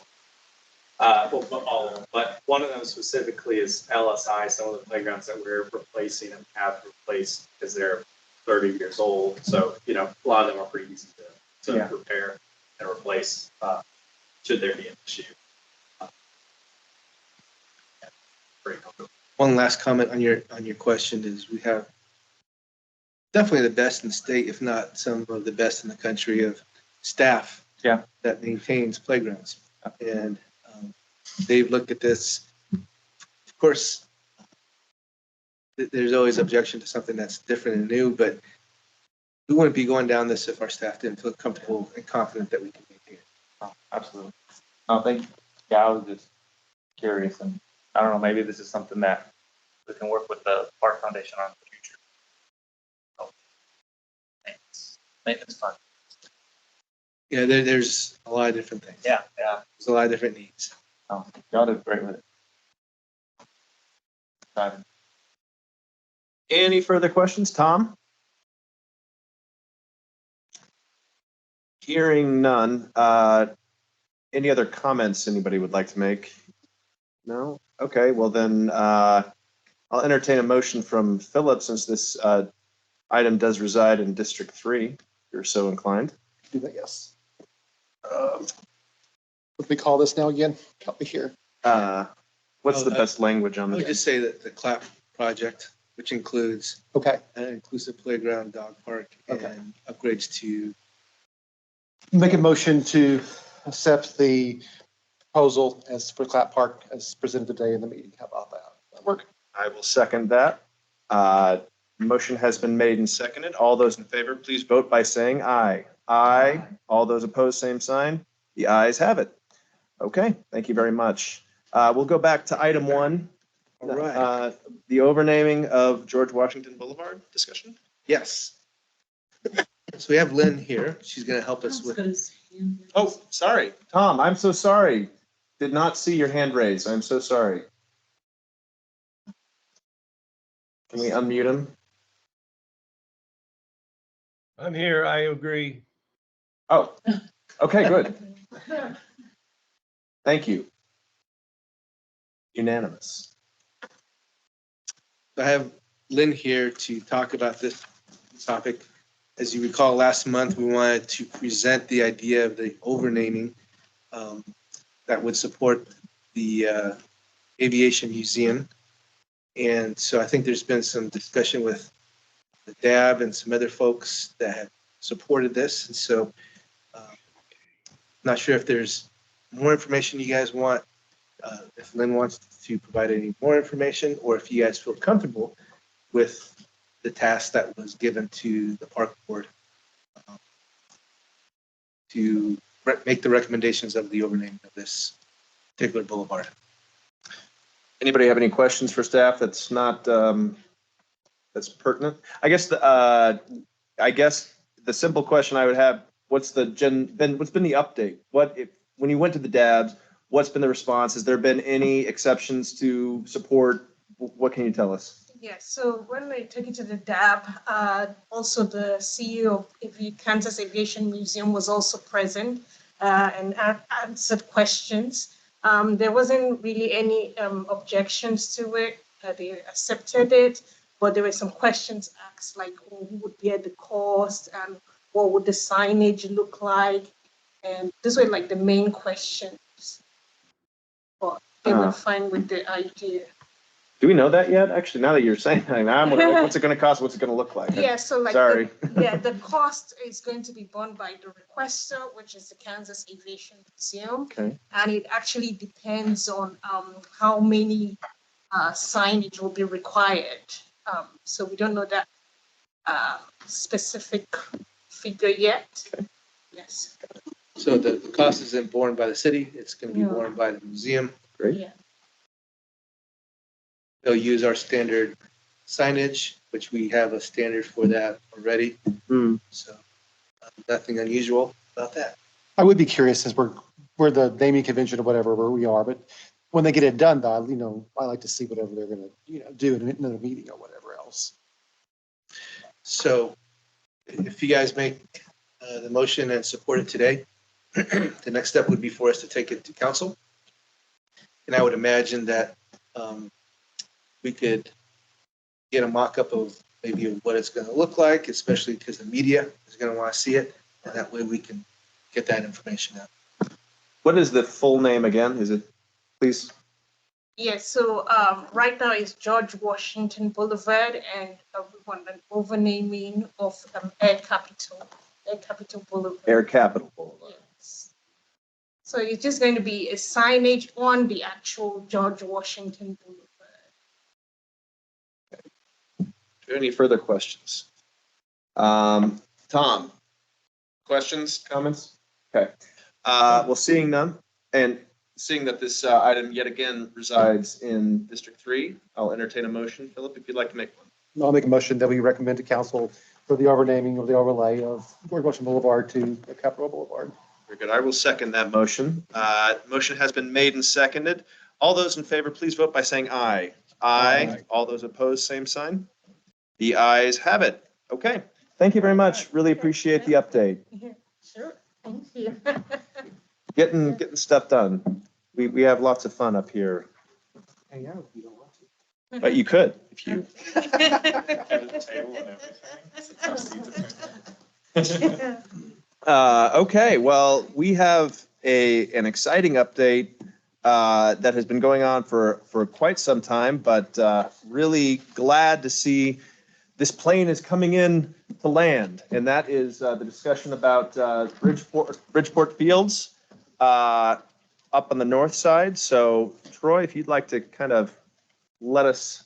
Well, not all of them, but one of them specifically is LSI. Some of the playgrounds that we're replacing and have replaced because they're 30 years old. So, you know, a lot of them are pretty easy to repair and replace should there be an issue. Pretty comfortable. One last comment on your question is we have definitely the best in the state, if not some of the best in the country of staff that maintains playgrounds. And they've looked at this. Of course, there's always objection to something that's different and new, but we wouldn't be going down this if our staff didn't feel comfortable and confident that we can maintain it. Oh, absolutely. Oh, thank you. Yeah, I was just curious, and I don't know, maybe this is something that we can work with the Park Foundation on in the future. Oh, maintenance fund. Yeah, there's a lot of different things. Yeah. There's a lot of different needs. Oh, y'all did great with it. Any further questions, Tom? Hearing none. Any other comments anybody would like to make? No? Okay, well then I'll entertain a motion from Philip since this item does reside in District 3, if you're so inclined. Do that, yes. What do we call this now again? Help me here. What's the best language on I would this? just say that the CLAP project, which includes Okay, an inclusive playground, dog park, and upgrades to. make a motion to accept the proposal as for Clap Park as presented today in the meeting. How about that? That work? I will second that. Motion has been made and seconded. All those in favor, please vote by saying aye. Aye. All those opposed, same sign. The ayes have it. Okay, thank you very much. We'll go back to item 1. All right. The overnaming of George Washington Boulevard discussion. Yes. So we have Lynn here. She's going to help us with. Oh, sorry. Tom, I'm so sorry. Did not see your hand raised. I'm so sorry. Can we unmute him? I'm here. I agree. Oh, okay, good. Thank you. Unanimous. I have Lynn here to talk about this topic. As you recall, last month, we wanted to present the idea of the overnaming that would support the Aviation Museum. And so I think there's been some discussion with the DAB and some other folks that have supported this. And so not sure if there's more information you guys want, if Lynn wants to provide any more information, or if you guys feel comfortable with the task that was given to the park board to make the recommendations of the overnaming of this particular boulevard. Anybody have any questions for staff that's not, that's pertinent? I guess the simple question I would have, what's been the update? When you went to the DABs, what's been the response? Has there been any exceptions to support? What can you tell us? Yes, so when I took it to the DAB, also the CEO of Kansas Aviation Museum was also present and answered questions. There wasn't really any objections to it. They accepted it, but there were some questions asked, like who would bear the cost and what would the signage look like? And these were like the main questions. But they were fine with the idea. Do we know that yet? Actually, now that you're saying that, I'm wondering, like, what's it going to cost? What's it going to look like? Yeah, so like, Sorry. the cost is going to be borne by the requester, which is the Kansas Aviation Museum. Okay. And it actually depends on how many signage will be required. So we don't know that specific figure yet. Okay. Yes. So the cost isn't borne by the city, it's going to be No. borne by the museum. Great. Yeah. They'll use our standard signage, which we have a standard for that already. So nothing unusual about that. I would be curious, since we're the naming convention or whatever, where we are, but when they get it done, though, I like to see whatever they're gonna, do in another meeting or whatever else. So if you guys make the motion and support it today, the next step would be for us to take it to council. And I would imagine that we could get a mock-up of maybe what it's going to look like, especially because the media is going to want to see it. And that way we can get that information out. What is the full name again? Is it, please? Yes, so right now it's George Washington Boulevard, and we want an overnaming of Air Capital Boulevard. Air Capital Boulevard. Yes. So it's just going to be a signage on the actual George Washington Boulevard. Any further questions? Tom, questions, comments? Okay. Well, seeing none, and seeing that this item yet again resides in District 3, I'll entertain a motion. Philip, if you'd like to make one. I'll make a motion that we recommend to council for the overnaming of the overlay of George Washington Boulevard to Capitol Boulevard. Very good. I will second that motion. Motion has been made and seconded. All those in favor, please vote by saying aye. Aye. All those opposed, same sign. The ayes have it. Okay. Thank you very much. Really appreciate the update. Sure, thank you. Getting stuff done. We have lots of fun up here. Hang out if you don't want to. But you could if you. Okay, well, we have an exciting update that has been going on for quite some time, but really glad to see this plane is coming in to land, and that is the discussion about Bridgeport Fields up on the north side. So, Troy, if you'd like to kind of let us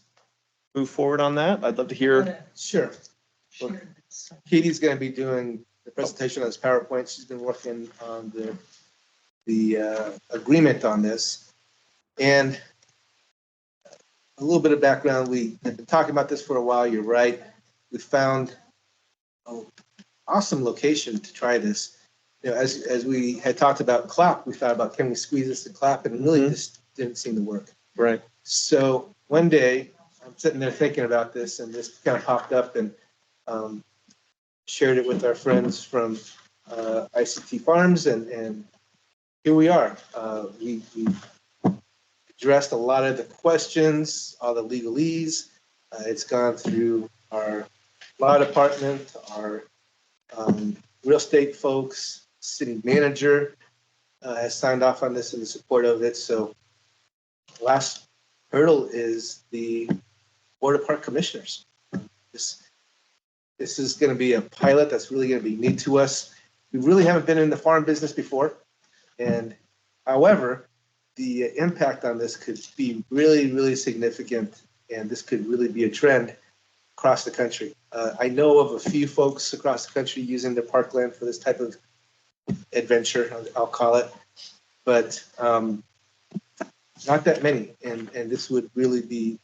move forward on that, I'd love to hear. Sure. Well, Katie's going to be doing the presentation on this PowerPoint. She's been working on the agreement on this. And a little bit of background, we have been talking about this for a while. You're right. We found an awesome location to try this. As we had talked about CLAP, we thought about, can we squeeze this to CLAP? And it really just didn't seem to work. Right. So one day, I'm sitting there thinking about this, and this kind of popped up, and shared it with our friends from ICT Farms, and here we are. We addressed a lot of the questions, all the legalese. It's gone through our law department, our real estate folks, city manager has signed off on this in the support of it. So last hurdle is the Board of Park Commissioners. This This is going to be a pilot that's really going to be neat to us. We really haven't been in the farm business before. And however, the impact on this could be really, really significant. And this could really be a trend across the country. I know of a few folks across the country using the parkland for this type of adventure, I'll call it, but not that many. And this would really be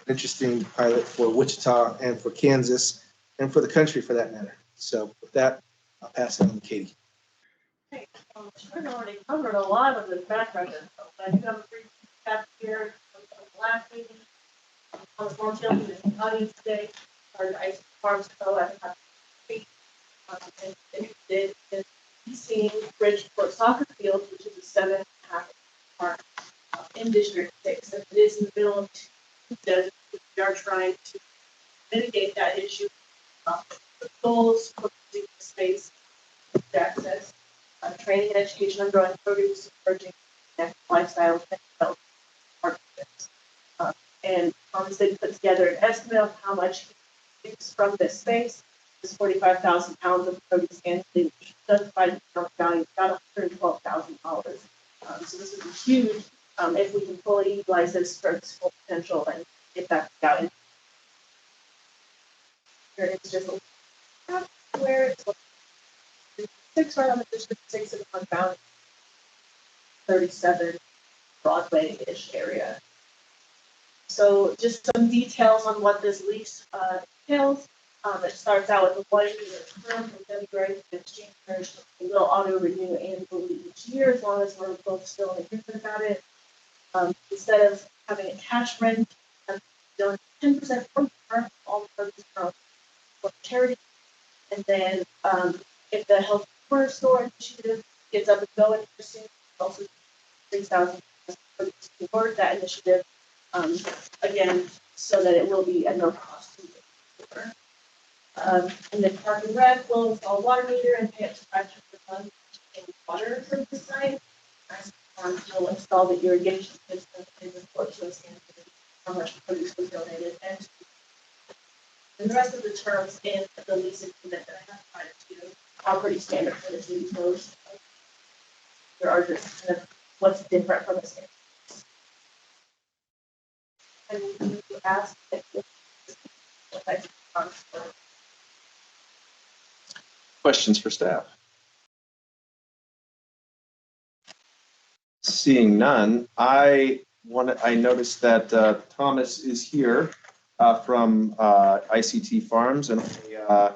an interesting pilot for Wichita and for Kansas and for the country for that matter. So with that, I'll pass it on to Katie. I've already covered a lot of the background info. I do have a brief recap here from the last meeting. I was volunteering in the audience today, or the Ice Farms Co. at and did seeing Bridgeport Soccer Field, which is a 7.5 park in District 6. And it is in the middle of two deserts. We are trying to mitigate that issue. The goals for the space, access, training and education on growing produce, emerging lifestyle, and health partnerships. And Thomas did put together an estimate of how much he gets from this space. This 45,000 pounds of produce annually, which justifies the economic value of about $112,000. So this is huge if we can fully utilize this for its full potential and get that out in. Here it's just where it's 6 right on the District 6 and on bound 37 Broadway-ish area. So just some details on what this lease entails. It starts out with a 1 year term from February to January. It will auto renew annually each year as long as we're both still in agreement about it. Instead of having a cash rent, doing 10% from all the purchase from charity. And then if the health corner store initiative gets up and going soon, also 6,000 to support that initiative. Again, so that it will be at no cost to the consumer. And then Park and Rec will install water meter and pay up to $500 per month in water for the site. Will install the irrigation system and report to us how much produce was donated and the rest of the terms in the lease agreement that I have tried to are pretty standard for the city codes. There are just kind of what's different from the standard. And you ask if what types of terms. Questions for staff? Seeing none, I noticed that Thomas is here from ICT Farms, and I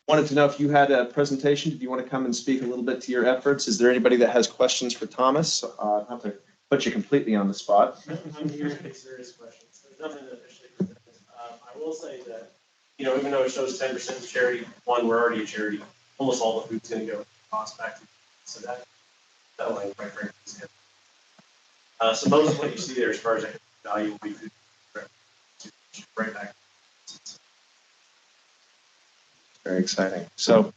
wanted to know if you had a presentation. Did you want to come and speak a little bit to your efforts? Is there anybody that has questions for Thomas? Not to put you completely on the spot. I'm here to take serious questions. There's nothing officially presented. I will say that, even though it shows 10% to charity, one, we're already a charity. Almost all the food's going to go cost back to. So that line, quite frankly, is good. So most of what you see there, as far as value, will be food right back. Very exciting. So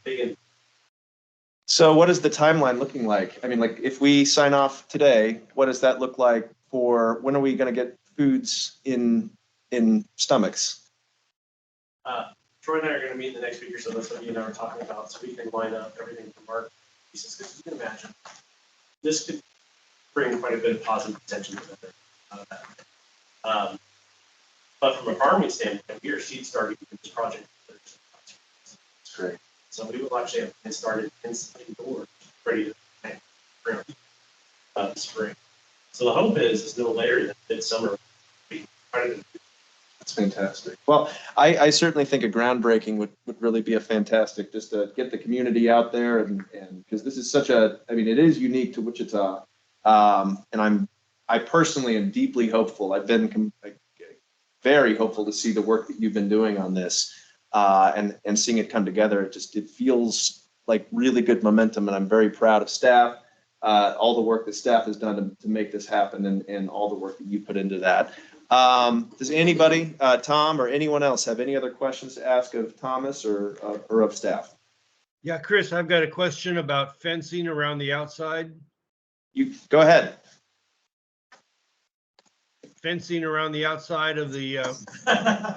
what is the timeline looking like? I mean, like if we sign off today, what does that look like for when are we going to get foods in stomachs? Troy and I are going to meet in the next week or so. That's what you and I were talking about. So we can line up everything from our pieces. Because you can imagine, this could bring quite a bit of positive attention to that. But from a farming standpoint, we are seed starting this project. That's great. So we will actually have it started indoors, ready to plant this spring. So the hope is no later than midsummer. That's fantastic. Well, I certainly think a groundbreaking would really be a fantastic, just to get the community out there and because this is such a, I mean, it is unique to Wichita. And I personally am deeply hopeful. I've been very hopeful to see the work that you've been doing on this and seeing it come together. It feels like really good momentum, and I'm very proud of staff, all the work that staff has done to make this happen and all the work that you put into that. Does anybody, Tom or anyone else, have any other questions to ask of Thomas or of staff? Yeah, Chris, I've got a question about fencing around the outside. You go ahead. Fencing around the outside of the.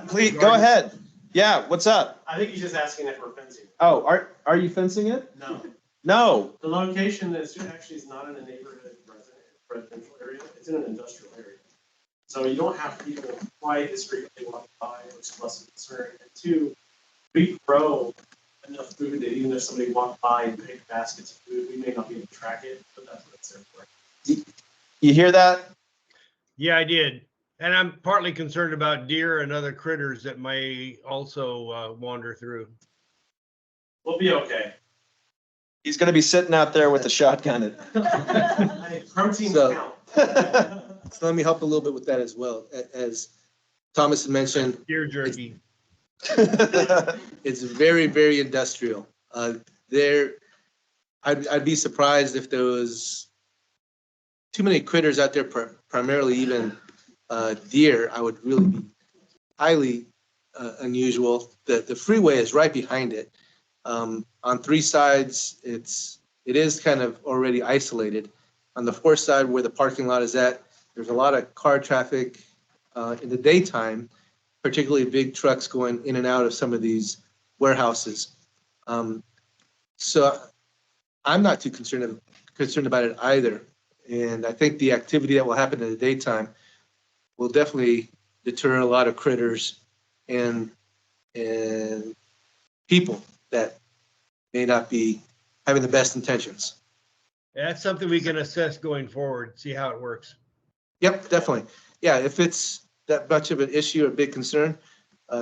Please go ahead. Yeah, what's up? I think he's just asking if we're fencing. Oh, are you fencing it? No. No. The location is actually is not in a neighborhood residential area. It's in an industrial area. So you don't have people quite as frequently walking by, which is less of a concern. And two, we grow enough food that even if somebody walked by and picked baskets of food, we may not be able to track it, but that's what it's there for. You hear that? Yeah, I did. And I'm partly concerned about deer and other critters that may also wander through. We'll be okay. He's gonna be sitting out there with a shotgun. Protein So- count. So let me help a little bit with that as well. As Thomas had mentioned, Deer jerky. it's very, very industrial. I'd be surprised if there was too many critters out there, primarily even deer. I would really be highly unusual. The freeway is right behind it. On three sides, it is kind of already isolated. On the fourth side, where the parking lot is at, there's a lot of car traffic in the daytime, particularly big trucks going in and out of some of these warehouses. So I'm not too concerned about it either. And I think the activity that will happen in the daytime will definitely deter a lot of critters and people that may not be having the best intentions. That's something we can assess going forward, see how it works. Yep, definitely. Yeah, if it's that much of an issue or big concern,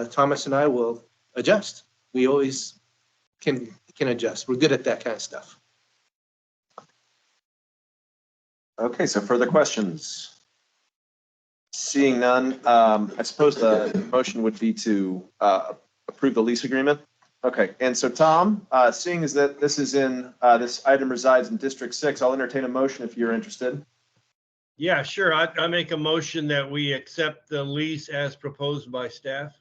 Thomas and I will adjust. We always can adjust. We're good at that kind of stuff. Okay, so further questions? Seeing none, I suppose the motion would be to approve the lease agreement. Okay, and so Tom, seeing as that this is in, this item resides in District 6, I'll entertain a motion if you're interested. Yeah, sure. I make a motion that we accept the lease as proposed by staff.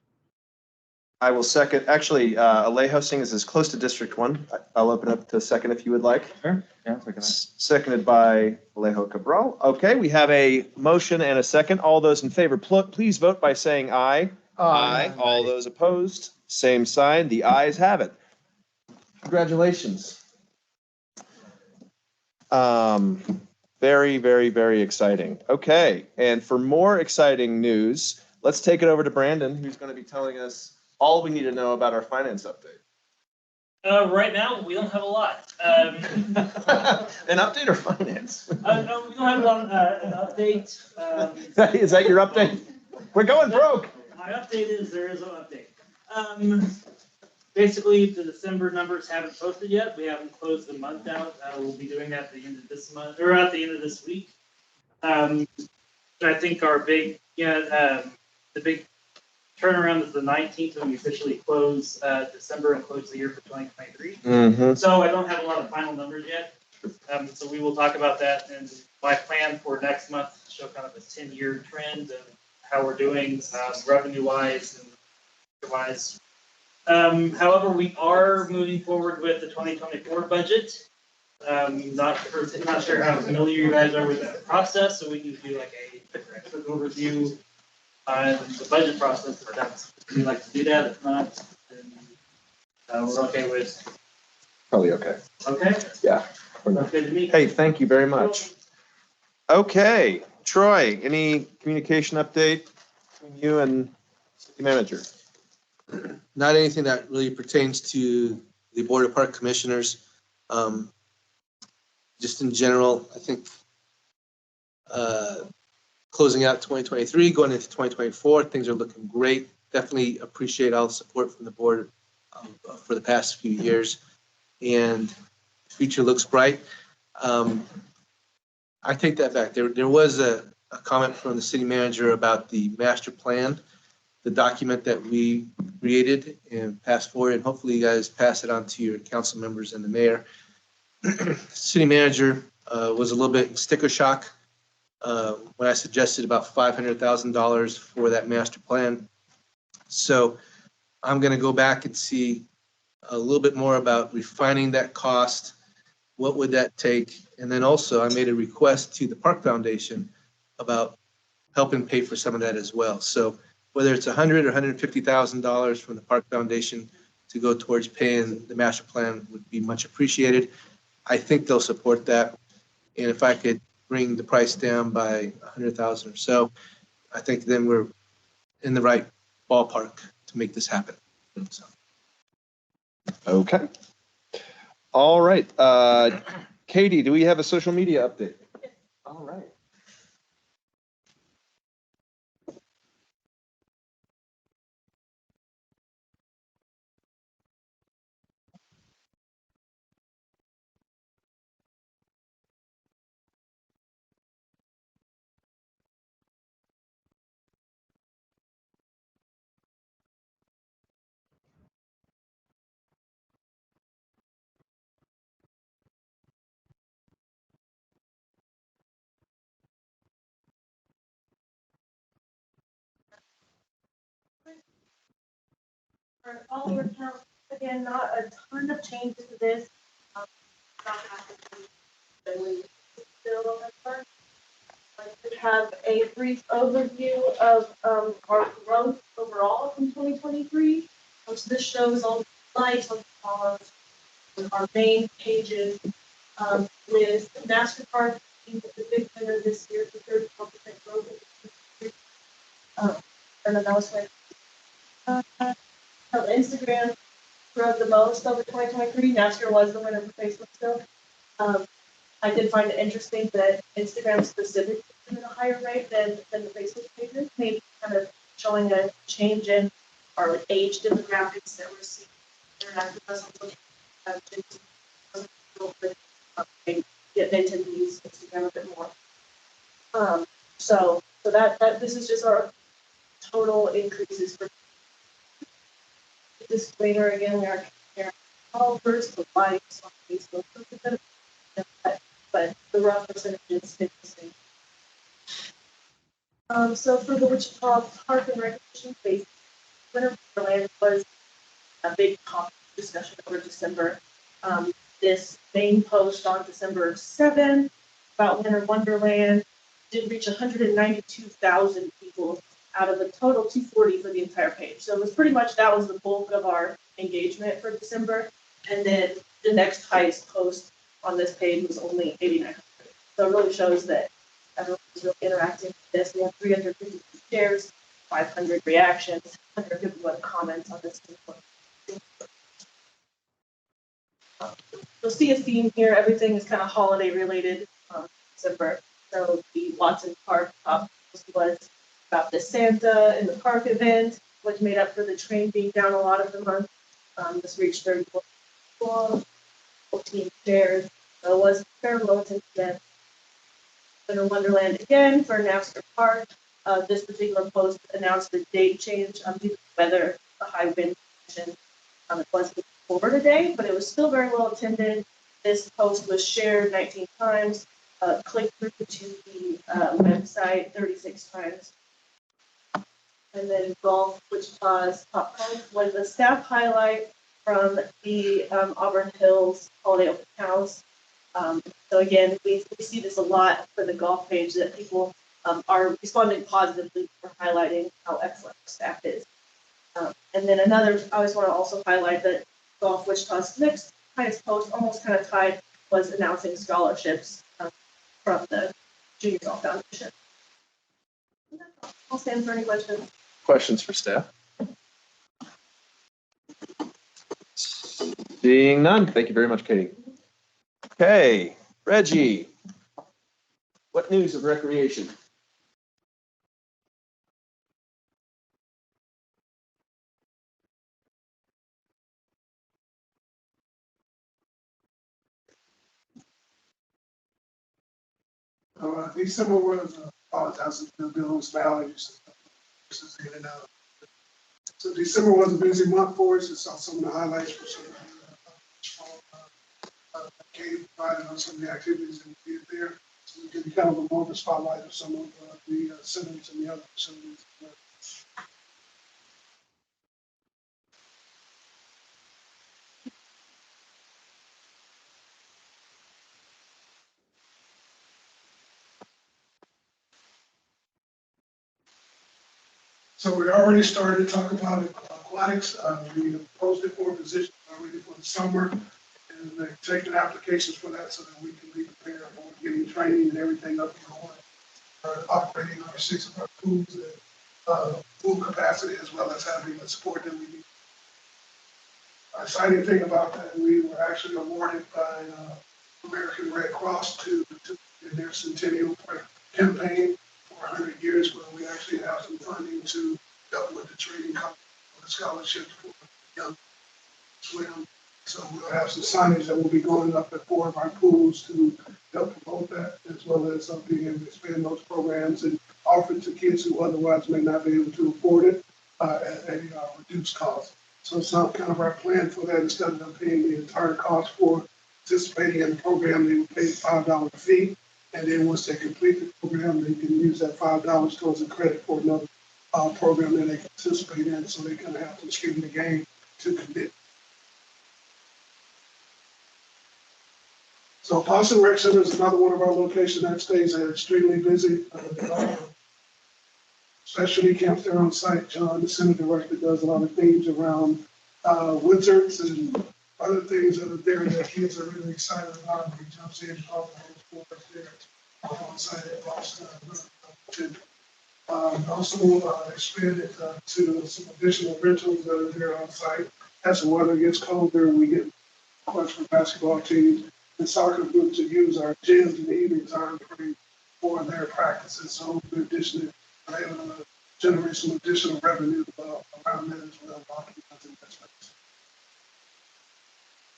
I will second, actually, Alejo, seeing as it's close to District 1, I'll open up to a second if you would like. Sure. Yeah, second that. Seconded by Alejo Cabral. Okay, we have a motion and a second. All those in favor, please vote by saying aye. Aye. All those opposed, same sign. The ayes have it. Congratulations. Very, very, very exciting. Okay, and for more exciting news, let's take it over to Brandon, who's going to be telling us all we need to know about our finance update. Right now, we don't have a lot. An update or finance? No, we don't have an update. Is that your update? We're going broke. My update is there is an update. Basically, the December numbers haven't posted yet. We haven't closed the month out. We'll be doing that at the end of this month, or at the end of this week. I think our big, the big turnaround is the 19th when we officially close December and close the year for 2023. Mm-hmm. So I don't have a lot of final numbers yet. So we will talk about that, and my plan for next month to show kind of a 10-year trend of how we're doing revenue-wise and otherwise. However, we are moving forward with the 2024 budget. Not sure how familiar you guys are with that process, so we can do like a quick overview on the budget process. If that's, if you'd like to do that, if not, then we're okay with. Probably okay. Okay. Yeah. Okay to me. Hey, thank you very much. Okay, Troy, any communication update between you and city manager? Not anything that really pertains to the Board of Park Commissioners. Just in general, I think closing out 2023, going into 2024, things are looking great. Definitely appreciate all the support from the board for the past few years, and the future looks bright. I take that back. There was a comment from the city manager about the master plan, the document that we created and passed forward, and hopefully you guys pass it on to your council members and the mayor. City manager was a little bit sticker shock when I suggested about $500,000 for that master plan. So I'm going to go back and see a little bit more about refining that cost. What would that take? And then also I made a request to the Park Foundation about helping pay for some of that as well. So whether it's $100,000 or $150,000 from the Park Foundation to go towards paying the master plan would be much appreciated. I think they'll support that. And if I could bring the price down by 100,000 or so, I think then we're in the right ballpark to make this happen. So. Okay. All right. Katie, do we have a social media update? All right. For follower count, again, not a ton of changes to this. Not happening, but we still on that part. I have a brief overview of our growth overall in 2023. So this shows all the lights on the columns, our main pages, with MasterCard being the big winner this year, the 34% growth. And then that was like Instagram grew the most over 2023. Last year was the winner for Facebook still. I did find it interesting that Instagram specifically at a higher rate than the Facebook pages, maybe kind of showing a change in our age demographics that we're seeing. Interactive with getting into the use Instagram a bit more. So that this is just our total increases for disclaimer again. We are comparing all first the likes on Facebook, but the rough percentages stay the same. So for the Wichita Park and Recreation Space, Winter Wonderland was a big topic discussion over December. This main post on December 7th about Winter Wonderland did reach 192,000 people out of a total 240 for the entire page. So it was pretty much, that was the bulk of our engagement for December. And then the next highest post on this page was only 8,900. So it really shows that everyone was really interacting with this. We have 350 shares, 500 reactions, 151 comments on this. You'll see a theme here. Everything is kind of holiday related. December. So the Watson Park top was about the Santa and the park event, which made up for the train being down a lot of the month. This reached 34, 14 shares. So it was fair militant event. Winter Wonderland again for Napster Park. This particular post announced the date change due to weather, the high wind condition. It wasn't over today, but it was still very well attended. This post was shared 19 times, clicked through to the website 36 times. And then golf, Wichita's top golf was a staff highlight from the Auburn Hills Holiday Open House. So again, we see this a lot for the golf page, that people are responding positively for highlighting how excellent the staff is. And then another, I always want to also highlight that Golf Wichita's next highest post, almost kind of tied, was announcing scholarships from the Junior Golf Foundation. I'll stand for any questions. Questions for staff? Seeing none. Thank you very much, Katie. Okay, Reggie, what news of recreation? December was apologize for Bill's allergies in and out. So December was a busy month for us. I saw some of the highlights for some Katie provided on some of the activities that we did there. So we did kind of a more of a spotlight of some of the centers and the other facilities. So we already started talking about aquatics. We posted for positions already for the summer. And they're taking applications for that so that we can be prepared for getting training and everything up and going. Operating our 6 of our pools at full capacity as well as having the support that we need. Our exciting thing about that, we were actually awarded by American Red Cross to in their centennial campaign for 100 years, where we actually have some funding to help with the training cost for the scholarships for young swim. So we'll have some signage that will be going up at 4 of our pools to help promote that, as well as being able to expand those programs and offer it to kids who otherwise may not be able to afford it at a reduced cost. So it's not kind of our plan for that. Instead of them paying the entire cost for participating in the program, they would pay a $5 fee. And then once they complete the program, they can use that $5 towards a credit for another program that they can participate in. So they kind of have some skin in the game to commit. So Boston Rec Center is another one of our locations that stays extremely busy. Specialty camps there on site. John, the center director, does a lot of things around wizards and other things that are there that kids are really excited about. He jumps in and off those boards there on site at Boston. Also expanded to some additional rentals that are there on site. As the weather gets colder, we get requests for basketball teams and soccer groups to use our gyms in the evening time frame for their practices. So in addition, we're able to generate some additional revenue around that as well.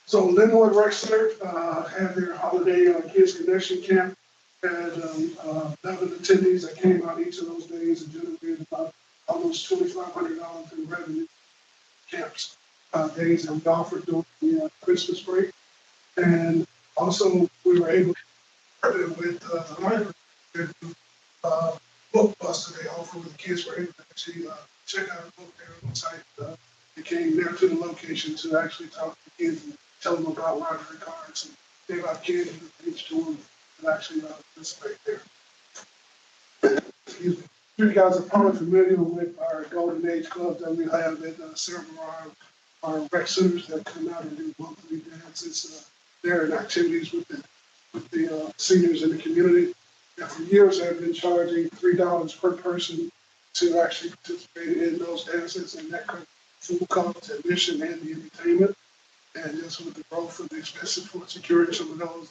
So Linwood Rec Center had their holiday kids connection camp. Had 11 attendees that came out each of those days and generated about almost $2,500 in revenue camps days that we offered during the Christmas break. And also we were able to partner with the library book bus that they offer where the kids were able to actually check out a book there on the site. They came there to the location to actually talk to the kids and tell them about library cards and give out candy each to them and actually participate there. Excuse me. You guys are probably familiar with our Golden Age Club that we have at several of our rec centers that come out and do monthly dances there and activities with the seniors in the community. And for years, I've been charging $3 per person to actually participate in those dances, and that could full cost admission and the entertainment. And just with the growth of the expenses for security, some of those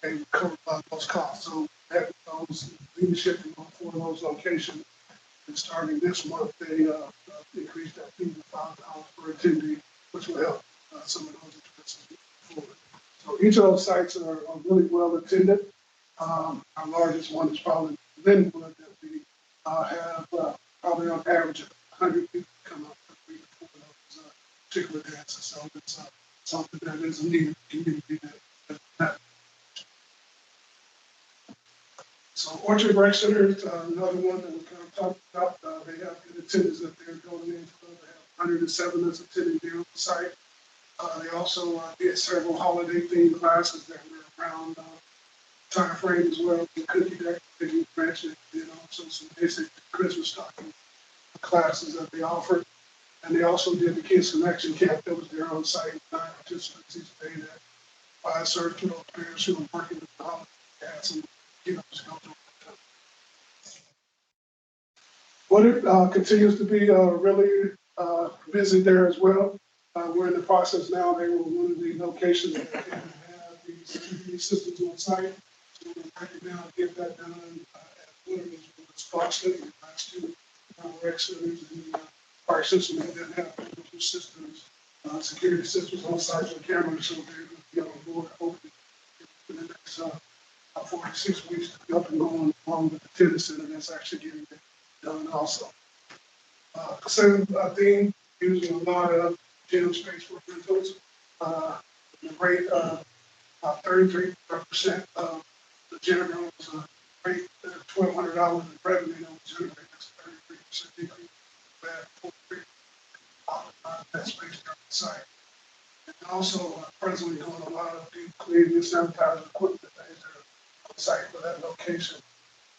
they cover those costs. So that those leadership in all 4 of those locations. And starting this month, they increased that fee to $5 per attendee, which will help some of those expenses moving forward. So each of those sites are really well attended. Our largest one is probably Linwood that we have probably on average 100 people come up every week for those particular dances. So it's something that is a need in the community. So Orchard Rec Center is another one that we kind of talked about. They have good attendance at their Golden Age Club. They have 107 that's attending there on the site. They also did several holiday themed classes that were around time frame as well. The cookie decorating mentioned, and also some basic Christmas stocking classes that they offered. And they also did the Kids Connection Camp that was there on site. 9 participants each day that I served to those parents who were working with the holiday. Had some, just go through. But it continues to be really busy there as well. We're in the process now. They were one of the locations that have these security systems on site. So we're working now to get that done at Williams, Boston, and the last 2 rec centers in the park system that didn't have systems, security systems on site with cameras, so they're going to be on board hopefully in the next 4 to 6 weeks to be up and going along with the tennis center that's actually getting it done also. Same thing, using a lot of gym space for rentals. The rate of 33% of the gym rooms rate $1,200 in revenue that was generated. That's a 33% decrease. That space on the site. And also presently doing a lot of deep cleaning and sanitizing equipment that is on site for that location.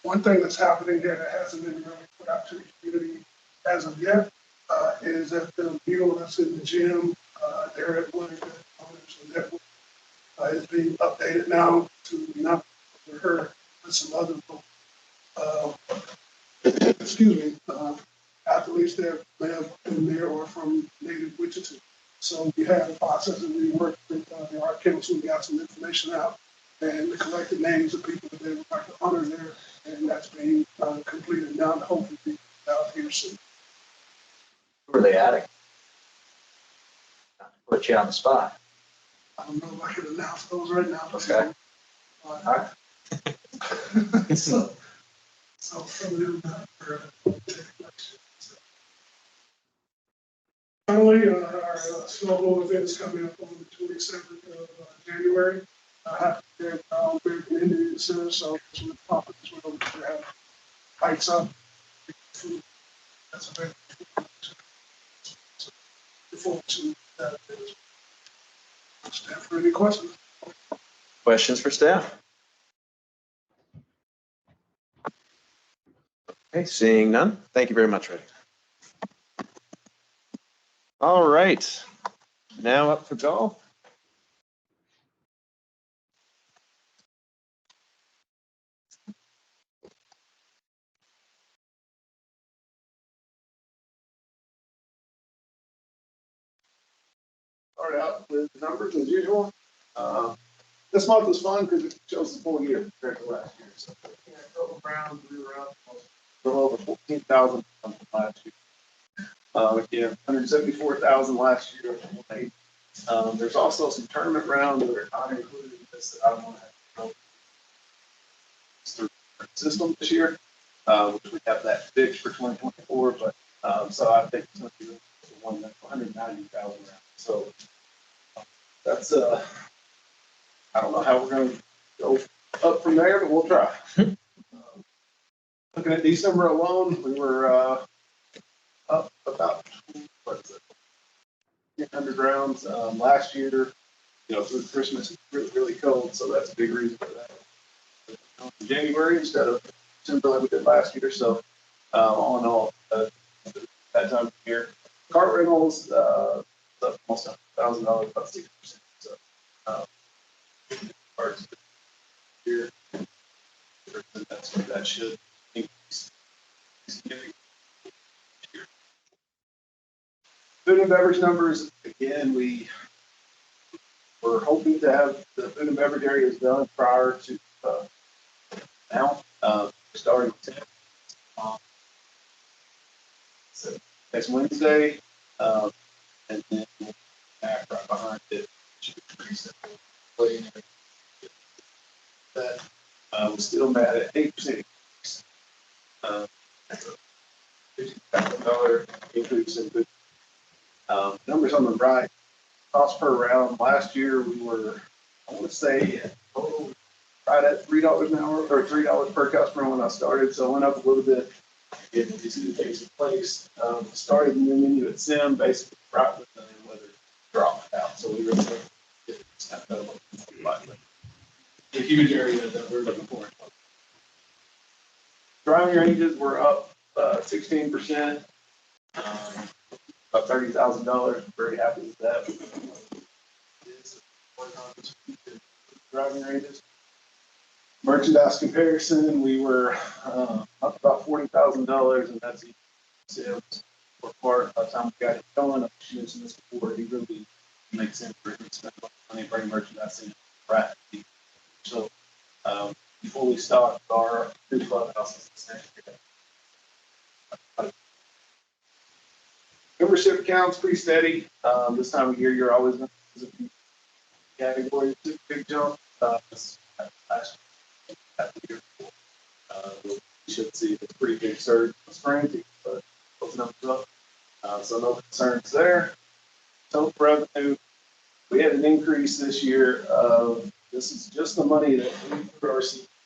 One thing that's happening here that hasn't been really put out to the community as of yet, is that the mural that's in the gym, there at Wilmington, so that is being updated now to not for her, but some other excuse me, athletes that may have been there or from native Wichita. So we have a process and we work with the art council, we got some information out and we collected names of people that they would like to honor there. And that's being completed now and hopefully be out here soon. Who are they adding? Not to put you on the spot. I don't know if I can announce those right now. Okay. All right. so some of them are finally, our snowball event is coming up on the 27th of January. I have to get American Indian Center, so some of the properties we're going to have hikes up. That's a very forward to that. Stand for any questions. Questions for staff? Okay, seeing none. Thank you very much, Ray. All right, now up for golf. Start out with numbers as usual. This month was fun because it shows the full year compared to last year. So total rounds, we were out a little over 14,000 last year. Again, 174,000 last year. There's also some tournament rounds that are not included in this that I don't want to have through the system this year, which we have that fixed for 2024. But so I think it's going to be the one that's 190,000 rounds. So that's I don't know how we're going to go up from there, but we'll try. Looking at December alone, we were up about 800 rounds. Last year, through Christmas, it's really, really cold, so that's a big reason for that. In January instead of December like we did last year, so all in all, that time of year. Cart rentals, almost $1,000, about 6%. So, parts here, that should increase. Food and beverage numbers, again, we were hoping to have the food and beverage areas done prior to now. Starting 10. So next Wednesday, and then back right behind it, should increase it. That we're still mad at 8% increase. $50,000 increase in food. Numbers on the right, cost per round. Last year we were, I want to say, total right at $3 an hour or $3 per customer when I started. So it went up a little bit. It takes place. Started the new menu at Sim, basically right with the weather dropped out. So we really it's kind of a huge area that we're looking for. Driving ranges were up 16%. About $30,000. Very happy with that. Driving ranges. Merchandise comparison, we were up about $40,000, and that's sales for part. By the time we got it going, I mentioned this before, it really makes sense for him to spend money bring merchandise in right. So we fully stocked our two clubhouses this next year. Membership accounts pretty steady. This time of year, you're always going to visit category. It's a big jump. Last year, we should see a pretty big surge in the spring, but those numbers up. So no concerns there. Total revenue, we had an increase this year of, this is just the money that we put our system.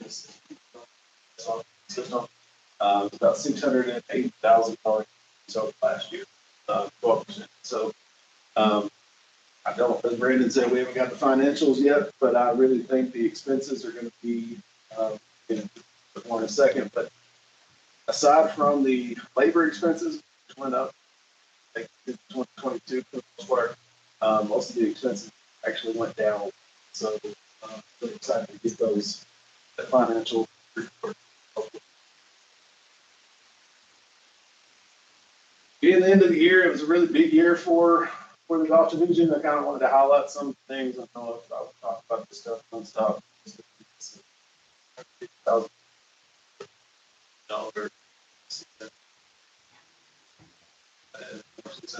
About $680,000 so last year, 12%. So I don't, as Brandon said, we haven't got the financials yet, but I really think the expenses are going to be more in a second. But aside from the labor expenses, went up. Like 2022, for the most part, most of the expenses actually went down. So, really excited to get those that financial report. Being the end of the year, it was a really big year for the golf division. I kind of wanted to highlight some things. I know I've talked about this stuff nonstop. $1,000.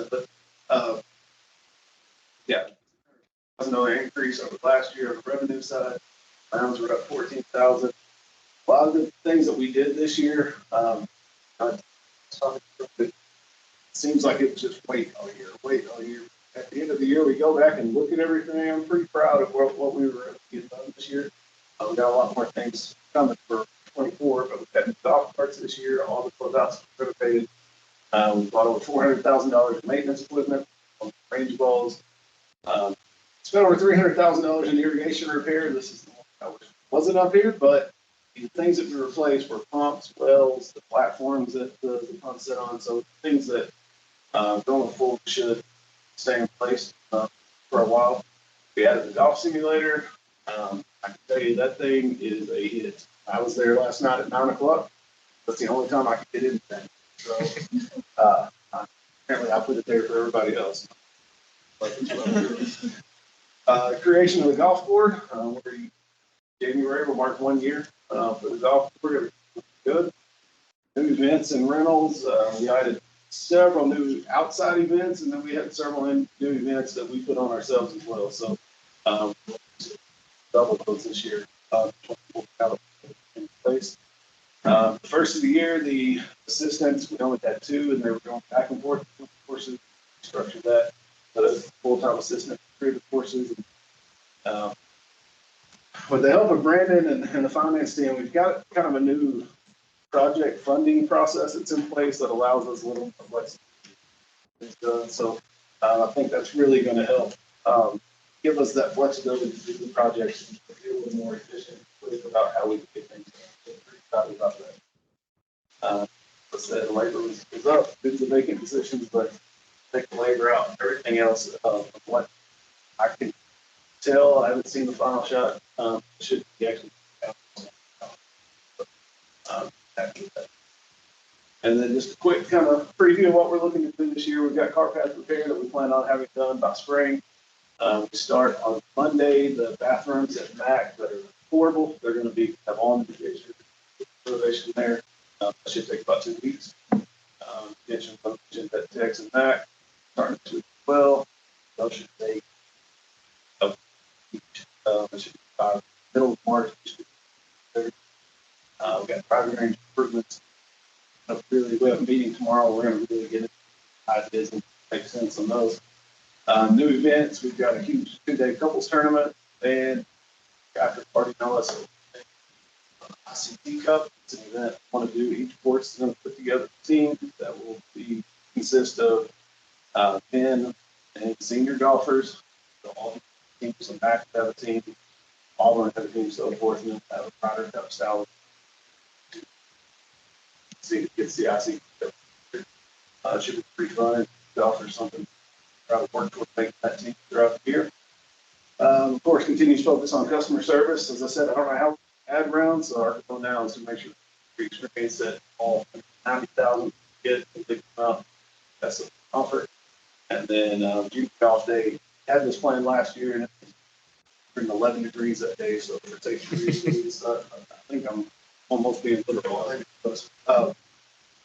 But, yeah, $1,000 increase over last year on the revenue side. Rounds were up 14,000. A lot of the things that we did this year, it seems like it was just wait all year. At the end of the year, we go back and look at everything. I'm pretty proud of what we were able to get done this year. We got a lot more things coming for 24, but we've had golf carts this year. All the clubhouses were renovated. We bought over $400,000 in maintenance equipment, on range balls. Spent over $300,000 in irrigation repair. This is the one that wasn't up here, but the things that we replaced were pumps, wells, the platforms that the pumps sit on. So things that going forward should stay in place for a while. We added the golf simulator. I can tell you that thing is a hit. I was there last night at 9 o'clock. That's the only time I could get in there. So apparently I put it there for everybody else. Creation of the golf board. January will mark 1 year for the golf board. Everything was good. New events and rentals. We added several new outside events, and then we had several new events that we put on ourselves as well. So double those this year. 24 in place. First of the year, the assistants, we only had 2, and they were going back and forth with courses. Structured that. A full-time assistant created courses. And, with the help of Brandon and the finance team, we've got kind of a new project funding process that's in place that allows us a little flexibility. So I think that's really going to help give us that flexibility to do the projects and be a little more efficient about how we can get things done. So I'm pretty excited about that. Let's say the labor is up due to the vacant positions, but take the labor out and everything else of what I can tell. I haven't seen the final shot. Should be actually happy with that. And then just a quick kind of preview of what we're looking to do this year. We've got car path repair that we plan on having done by spring. We start on Monday. The bathrooms at MAC that are horrible, they're going to have on renovation there. That should take about 2 weeks. Kitchen function at Tex and MAC starting to well. Those should take a week. It should be by middle of March. We've got private range improvements. We have a meeting tomorrow. We're going to really get into ideas and make sense on those. New events. We've got a huge 2-day couples tournament and after party notice. ICT Cup. It's an event I want to do. Each sports is going to put together a team that will consist of men and senior golfers. So all the teams and back have a team. Auburn have a team, so forth, and have a Ryder Cup style. See, it gets the ICT Cup. Should be pretty fun. Golf or something. Try to work towards making that team throughout the year. Of course, continues focus on customer service. As I said, I don't know how ad rounds, so our goal now is to make sure we experience that all 90,000 get a big amount. That's an offer. And then Junior Golf Day had this planned last year, and it's been 11 degrees that day, so if it takes degrees, I think I'm almost being literal.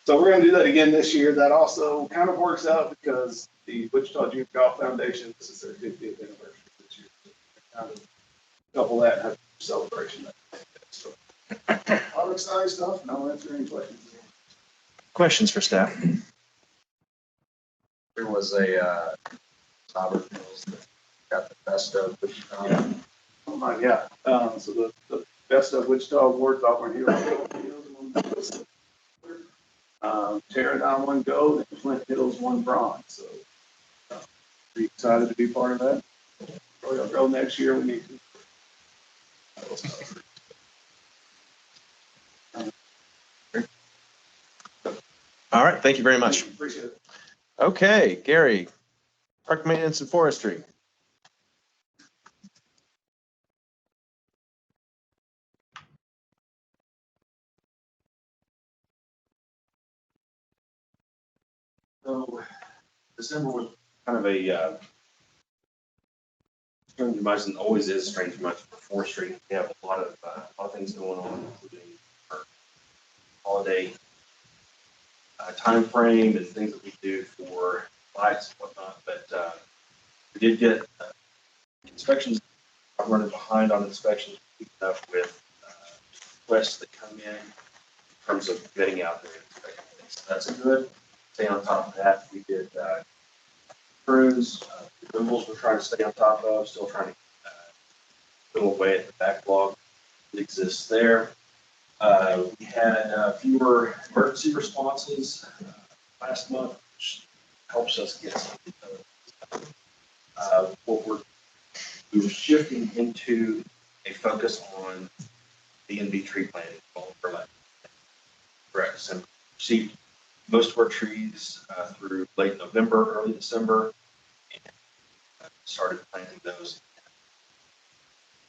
So we're going to do that again this year. That also kind of works out because the Wichita Junior Golf Foundation, this is their 50th anniversary this year. So kind of couple that and have a celebration. So, all exciting stuff, and I'll answer any questions. Questions for staff? There was a Robert Mills that got the best of Wichita. Oh my God. So the best of Wichita awards, Auburn Hills. Pterodon won gold and Flint Hills won bronze. So pretty excited to be part of that. Royal Go next year. We need to. All right, thank you very much. Appreciate it. Okay, Gary, park maintenance and forestry. So December was kind of a strange month, and always is a strange month for forestry. We have a lot of things going on, including our holiday time frame and things that we do for lights and whatnot. But we did get inspections. I'm running behind on inspections, keeping up with requests that come in terms of getting out there and inspecting things. So that's good. Stay on top of that. We did crews, removals we're trying to stay on top of, still trying to whittle away at the backlog that exists there. We had fewer emergency responses last month, which helps us get something done. We were shifting into a focus on D&B tree planting for like correct. So received most of our trees through late November, early December, and started planting those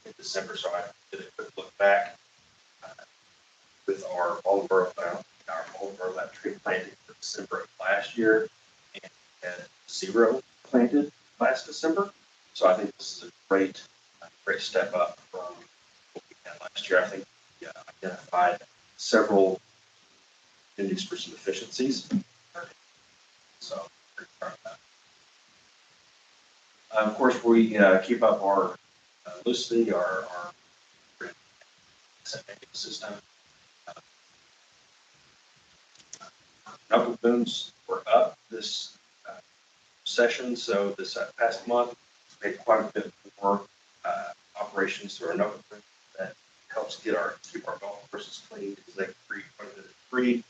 in December. So I did a quick look back with our Bolingboro lab tree planting for December of last year, and had 0 planted last December. So I think this is a great step up from what we had last year. I think we identified several opportunities for some efficiencies. So pretty proud of that. Of course, we keep up our lucidity, our system. Knuckle booms were up this session, so this past month we had quite a bit more operations through our knuckle boom that helps keep our golf courses clean because they free quite a bit of debris.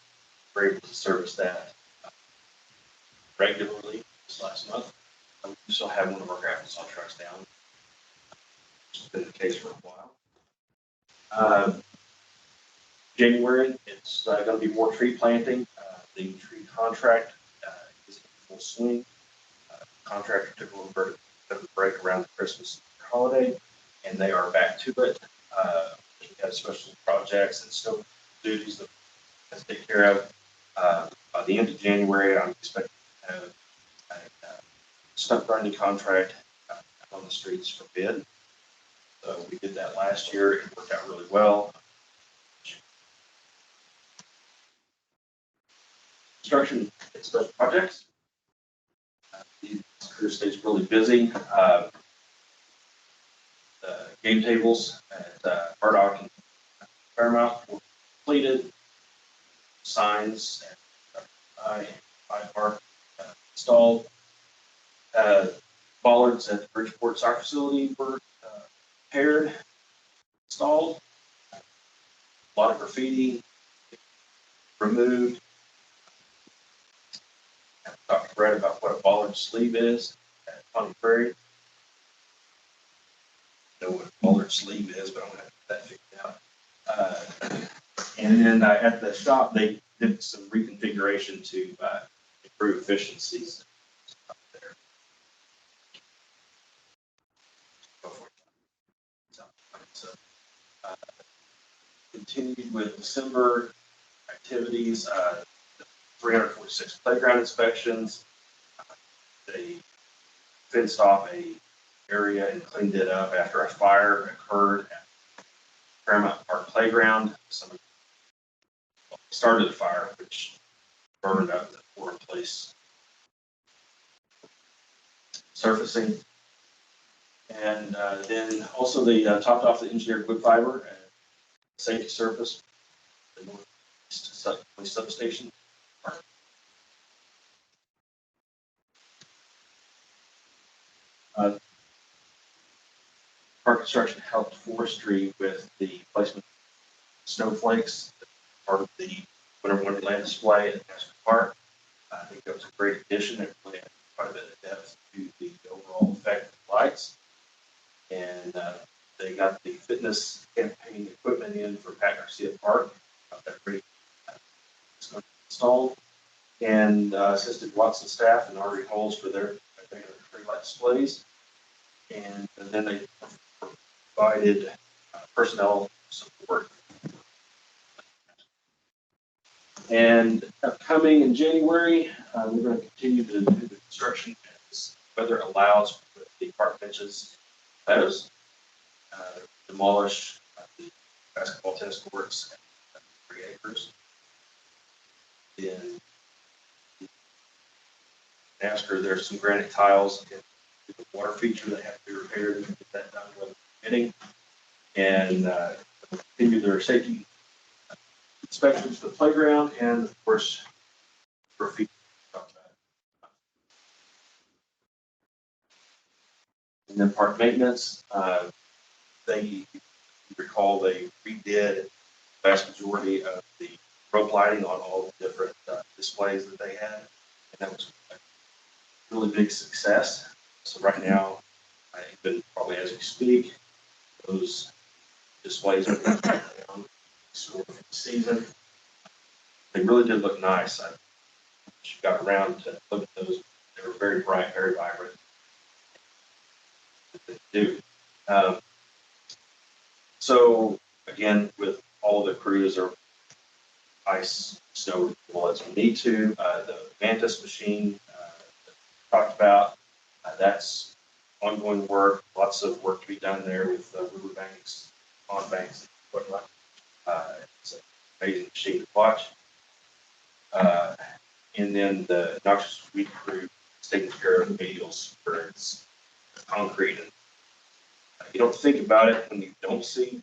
We're able to service that regularly this last month. We still have one of our graphic saw trucks down. It's been the case for a while. January, it's going to be more tree planting. The tree contract is in full swing. Contractor took a little bit of a break around the Christmas holiday, and they are back to it. We have special projects and scope duties that we have to take care of. By the end of January, I'm expecting to have a stump grinding contract on the streets for bid. So we did that last year. It worked out really well. Construction and special projects. These crew stays really busy. The game tables at Murdoch and Paramount were completed. Signs at Park installed. Bollards at the Bridgeport soccer facility were repaired, installed. A lot of graffiti removed. Talked to Brett about what a bollard sleeve is at Pony Prairie. I know what a bollard sleeve is, but I'm going to have that figured out. And then at the shop, they did some reconfiguration to improve efficiencies there. So, continued with December activities, 346 playground inspections. They fenced off a area and cleaned it up after a fire occurred at Paramount Park Playground. Someone started the fire, which burned up the four-in-place surfacing. And then also they topped off the engineered wood fiber and safety surface, the northeast police substation. Park construction helped forestry with the placement of snowflakes, part of the Winter Wonderland display at National Park. I think that was a great addition. It really added quite a bit of depth to the overall effect of the lights. And they got the fitness campaign equipment in for Pat Garcia Park. Got that ready. It's going to be installed. and assisted Watson staff in ordering holes for their tree light displays. And then they provided personnel support. And upcoming in January, we're going to continue to do the construction as weather allows for the park benches, meadows, demolish the basketball, tennis courts, 3 acres. In Nasker, there's some granite tiles and the water feature that have to be repaired and get that done with bidding. And continue their safety inspections for the playground and of course graffiti. And then park maintenance, they recall they redid the vast majority of the rope lighting on all the different displays that they had, and that was a really big success. So right now, even probably as we speak, those displays are down for the season. They really did look nice. I got around to look at those. They were very bright, very vibrant. They do. So again, with all the crews are ice, snow removal as we need to. The Mantis machine talked about, that's ongoing work. Lots of work to be done there with river banks, pond banks, and whatnot. It's an amazing machine to watch. And then the noxious weed crew is taking care of the medials for its concrete. And you don't think about it when you don't see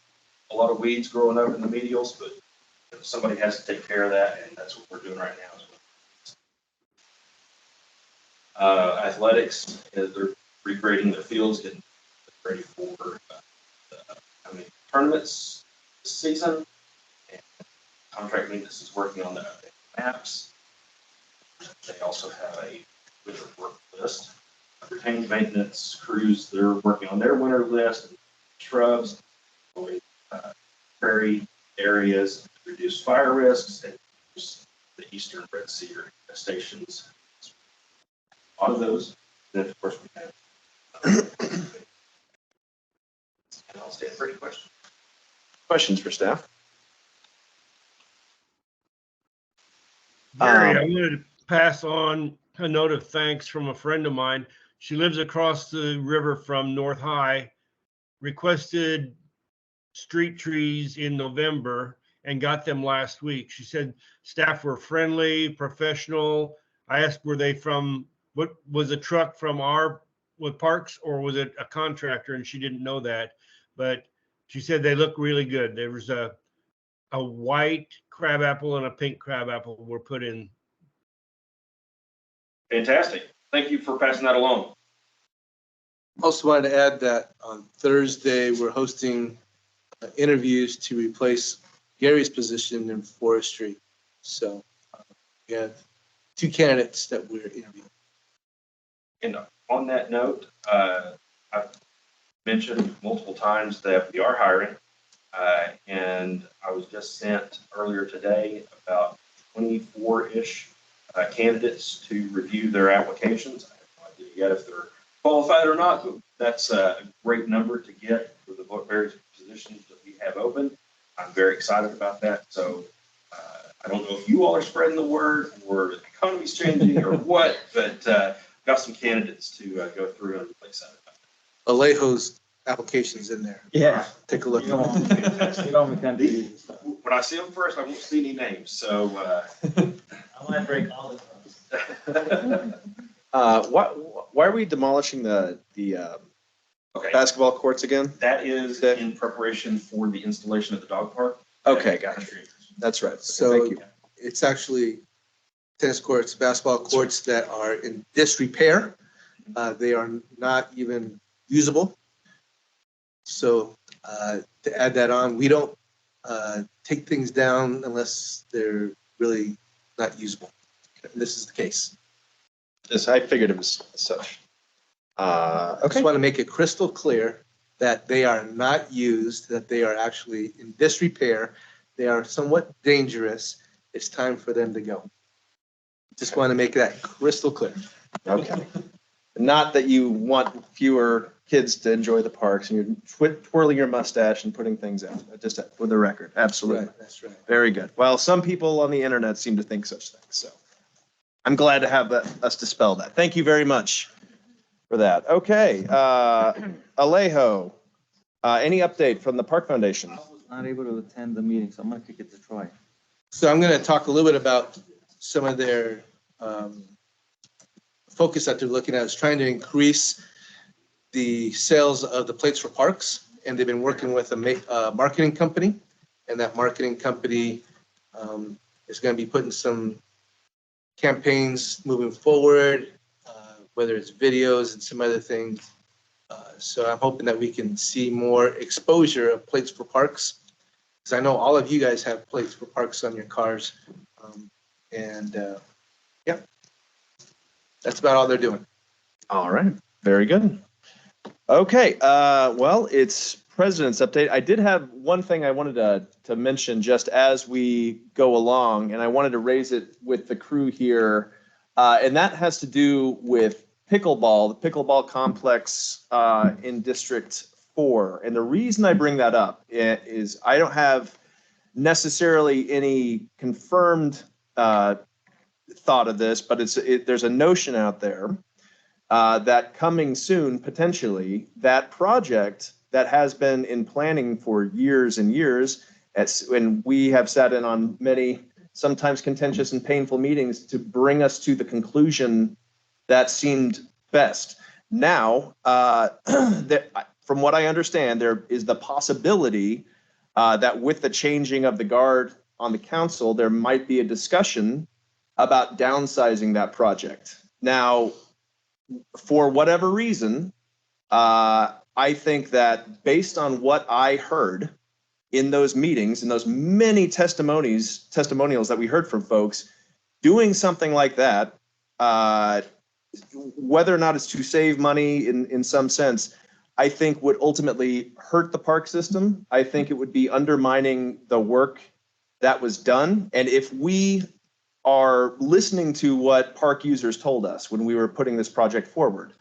a lot of weeds growing up in the medials, but somebody has to take care of that, and that's what we're doing right now as well. Athletics, they're regrading their fields, getting ready for the tournaments this season. And contract maintenance is working on the maps. They also have a winter work list. Retained maintenance crews, they're working on their winter list, and shrubs, prairie areas, reduce fire risks, and reduce the eastern red cedar stations. A lot of those. And then, of course, we have. And I'll stand for any questions. Questions for staff? Gary, I wanted to pass on a note of thanks from a friend of mine. She lives across the river from North High, requested street trees in November and got them last week. She said staff were friendly, professional. I asked, were they from, what was a truck from with Parks, or was it a contractor? And she didn't know that, but she said they look really good. There was a white crabapple and a pink crabapple were put in. Fantastic. Thank you for passing that along. Also wanted to add that on Thursday, we're hosting interviews to replace Gary's position in forestry. So we have 2 candidates that we're interviewing. And on that note, I've mentioned multiple times that we are hiring. And I was just sent earlier today about 24-ish candidates to review their applications. I have no idea yet if they're qualified or not, but that's a great number to get for the various positions that we have open. I'm very excited about that. So I don't know if you all are spreading the word or the economy's changing or what, but got some candidates to go through and really excited about that. Alejo's application's in there. Yeah. Take a look. You don't tend to use stuff. When I see them first, I won't see any names. So I want to break all the Why are we demolishing the okay. basketball courts again? That is in preparation for the installation of the dog park. Okay, gotcha. That's right. So Thank you. it's actually tennis courts, basketball courts that are in disrepair. They are not even usable. So to add that on, we don't take things down unless they're really not usable. And this is the case. Yes, I figured it was such. I Okay. just want to make it crystal clear that they are not used, that they are actually in disrepair. They are somewhat dangerous. It's time for them to go. Just want to make that crystal clear. Okay. Not that you want fewer kids to enjoy the parks and you're twirling your mustache and putting things out, just for the record. Absolutely. Right, that's right. Very good. Well, some people on the internet seem to think such things, so I'm glad to have us dispel that. Thank you very much for that. Okay, Alejo, any update from the Park Foundation? I was not able to attend the meeting, so I'm gonna kick it to Troy. So I'm going to talk a little bit about some of their focus that they're looking at is trying to increase the sales of the plates for parks. And they've been working with a marketing company. And that marketing company is going to be putting some campaigns moving forward, whether it's videos and some other things. So I'm hoping that we can see more exposure of plates for parks. Because I know all of you guys have plates for parks on your cars. Yeah, that's about all they're doing. All right, very good. Okay, well, it's President's update. I did have one thing I wanted to mention just as we go along, and I wanted to raise it with the crew here, and that has to do with pickleball, the pickleball complex in District 4. And the reason I bring that up is I don't have necessarily any confirmed thought of this, but there's a notion out there that coming soon, potentially, that project that has been in planning for years and years, and we have sat in on many, sometimes contentious and painful meetings to bring us to the conclusion that seemed best. Now, from what I understand, there is the possibility that with the changing of the guard on the council, there might be a discussion about downsizing that project. Now, for whatever reason, I think that based on what I heard in those meetings, in those many testimonials that we heard from folks, doing something like that, whether or not it's to save money in some sense, I think would ultimately hurt the park system. I think it would be undermining the work that was done. And if we are listening to what park users told us when we were putting this project forward,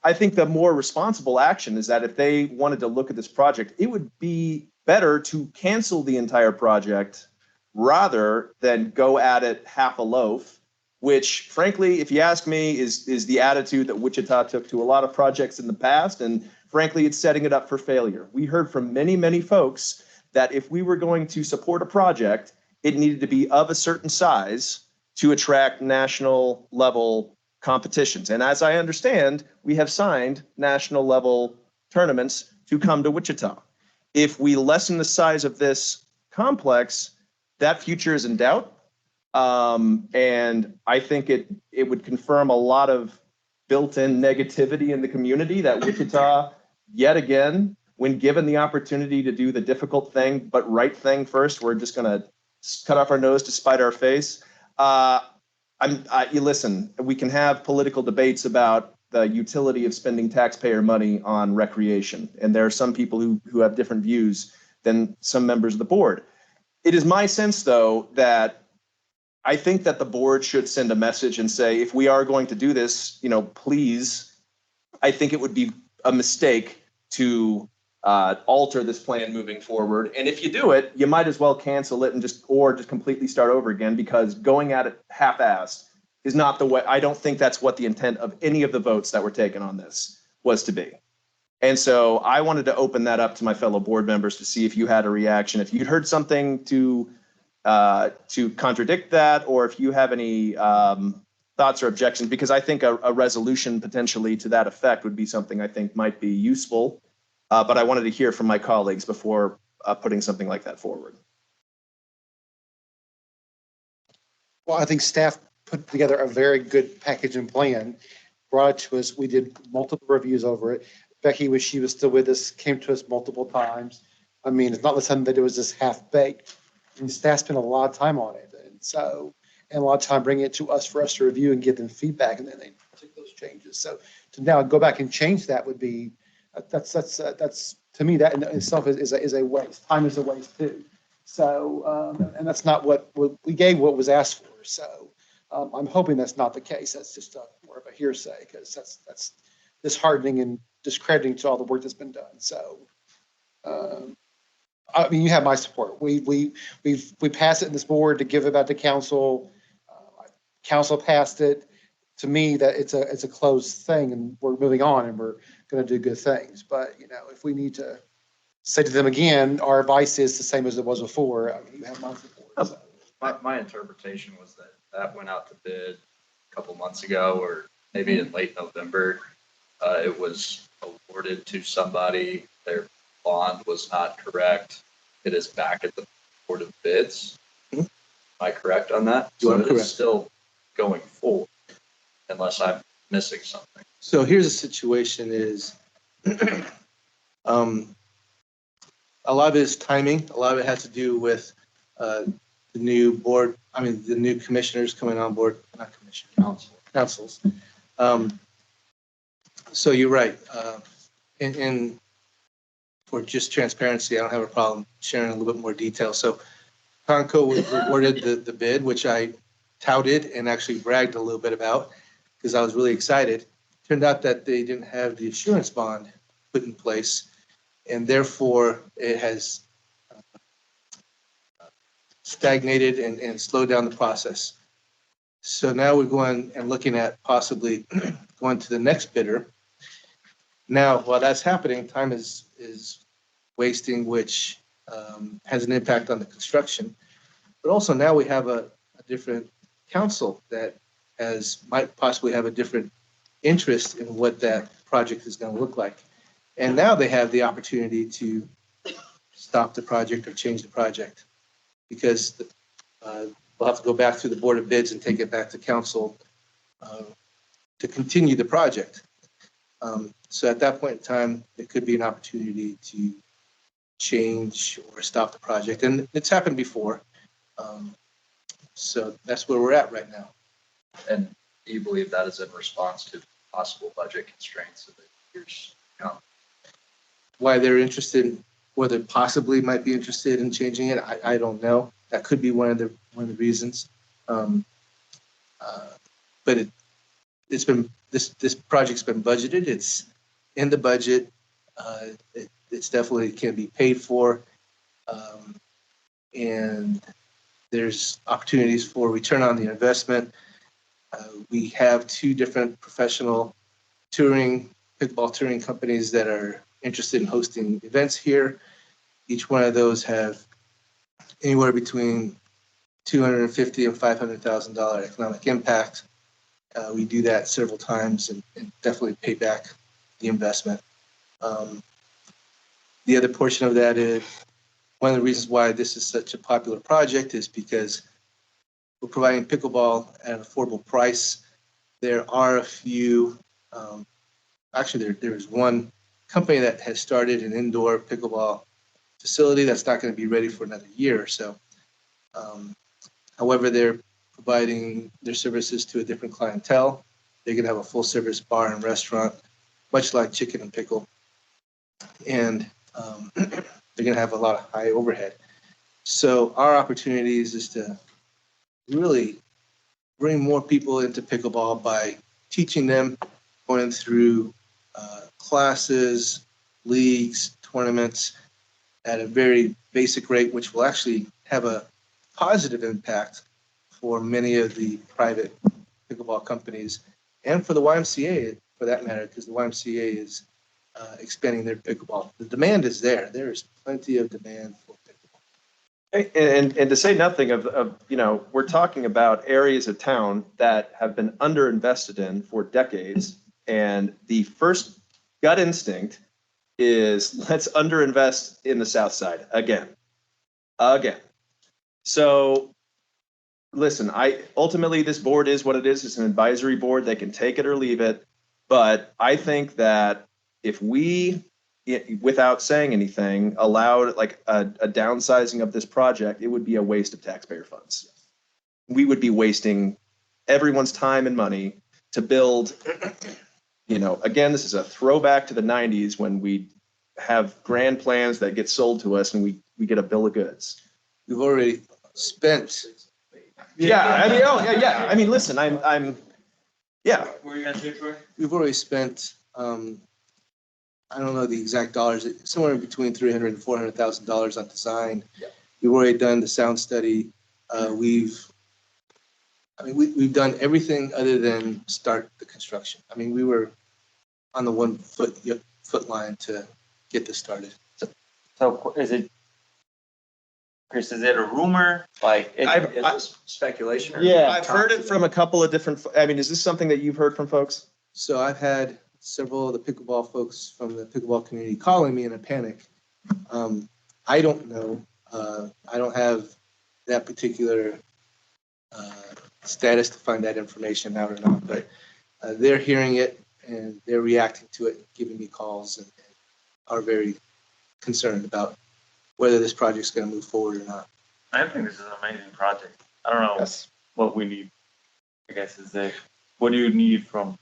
I think the more responsible action is that if they wanted to look at this project, it would be better to cancel the entire project rather than go at it half a loaf, which frankly, if you ask me, is the attitude that Wichita took to a lot of projects in the past. And frankly, it's setting it up for failure. We heard from many, many folks that if we were going to support a project, it needed to be of a certain size to attract national level competitions. And as I understand, we have signed national level tournaments to come to Wichita. If we lessen the size of this complex, that future is in doubt. And I think it would confirm a lot of built-in negativity in the community that Wichita, yet again, when given the opportunity to do the difficult thing, but right thing first, we're just gonna cut off our nose to spite our face. You listen, we can have political debates about the utility of spending taxpayer money on recreation. And there are some people who have different views than some members of the board. It is my sense, though, that I think that the board should send a message and say, if we are going to do this, please, I think it would be a mistake to alter this plan moving forward. And if you do it, you might as well cancel it and just completely start over again, because going at it half-assed is not the way. I don't think that's what the intent of any of the votes that were taken on this was to be. And so I wanted to open that up to my fellow board members to see if you had a reaction, if you'd heard something to contradict that, or if you have any thoughts or objections, because I think a resolution potentially to that effect would be something I think might be useful. But I wanted to hear from my colleagues before putting something like that forward. Well, I think staff put together a very good package and plan, brought it to us. We did multiple reviews over it. Becky, she was still with us, came to us multiple times. I mean, it's not the time that it was just half-baked. I mean, staff spent a lot of time on it. And a lot of time bringing it to us for us to review and give them feedback, and then they took those changes. So to now go back and change that would be, that's to me, that in itself is a waste. Time is a waste too. So, and that's not what we gave, what was asked for. So I'm hoping that's not the case. That's just more of a hearsay because that's disheartening and discrediting to all the work that's been done. So, I mean, you have my support. We passed it in this board to give it back to council. Council passed it. To me, that it's a closed thing, and we're moving on, and we're going to do good things. But if we need to say to them again, our advice is the same as it was before. I mean, you have my support. So. My interpretation was that went out to bid a couple months ago, or maybe in late November. It was awarded to somebody. Their bond was not correct. It is back at the Board of Bids. Am I correct on that? You are So it's still going forward, unless I'm missing something. So here's the situation is, a lot of it is timing. A lot of it has to do with the new board, the new commissioners coming on board, not commissioners, councils. So you're right. And for just transparency, I don't have a problem sharing a little bit more detail. So Conco was awarded the bid, which I touted and actually bragged a little bit about because I was really excited. Turned out that they didn't have the assurance bond put in place, and therefore it has stagnated and slowed down the process. So now we're going and looking at possibly going to the next bidder. Now, while that's happening, time is wasting, which has an impact on the construction. But also now we have a different council that might possibly have a different interest in what that project is going to look like. And now they have the opportunity to stop the project or change the project because we'll have to go back through the Board of Bids and take it back to council to continue the project. So at that point in time, it could be an opportunity to change or stop the project. And it's happened before. So that's where we're at right now. And do you believe that is in response to possible budget constraints of the years to come? Why they're interested, whether possibly might be interested in changing it, I don't know. That could be one of the reasons. But it's been this project's been budgeted. It's in the budget. It's definitely can be paid for, and there's opportunities for return on the investment. We have two different professional pickleball touring companies that are interested in hosting events here. Each one of those have anywhere between $250,000 and $500,000 economic impact. We do that several times and definitely pay back the investment. The other portion of that is one of the reasons why this is such a popular project is because we're providing pickleball at an affordable price. There are a few, actually there is one company that has started an indoor pickleball facility that's not going to be ready for another year or so. However, they're providing their services to a different clientele. They can have a full service bar and restaurant, much like Chicken and Pickle. And they're going to have a lot of high overhead. So our opportunities is to really bring more people into pickleball by teaching them, going through classes, leagues, tournaments at a very basic rate, which will actually have a positive impact for many of the private pickleball companies and for the YMCA for that matter, because the YMCA is expanding their pickleball. The demand is there. There is plenty of demand for pickleball. And to say nothing of, we're talking about areas of town that have been underinvested in for decades. And the first gut instinct is let's underinvest in the South Side again. So listen, ultimately this board is what it is. It's an advisory board. They can take it or leave it. But I think that if we, without saying anything, allowed like a downsizing of this project, it would be a waste of taxpayer funds. We would be wasting everyone's time and money to build, again, this is a throwback to the 90s when we have grand plans that get sold to us and we get a bill of goods. We've already spent Yeah, I mean, oh, yeah. I mean, listen, yeah. What were you gonna say, Troy? We've already spent, I don't know the exact dollars, somewhere between $300,000 and $400,000 on design. Yep. We've already done the sound study. We've done everything other than start the construction. I mean, we were on the 1 foot line to get this started. So is it, Chris, is it a rumor? Like, I've- Is this speculation? or Yeah. I've heard it from a couple of different, I mean, is this something that you've heard from folks? So I've had several of the pickleball folks from the pickleball community calling me in a panic. I don't know. I don't have that particular status to find that information out or not, but they're hearing it and they're reacting to it, giving me calls and are very concerned about whether this project's going to move forward or not. I think this is an amazing project. I don't know Yes. what we need. I guess is the, what do you need from?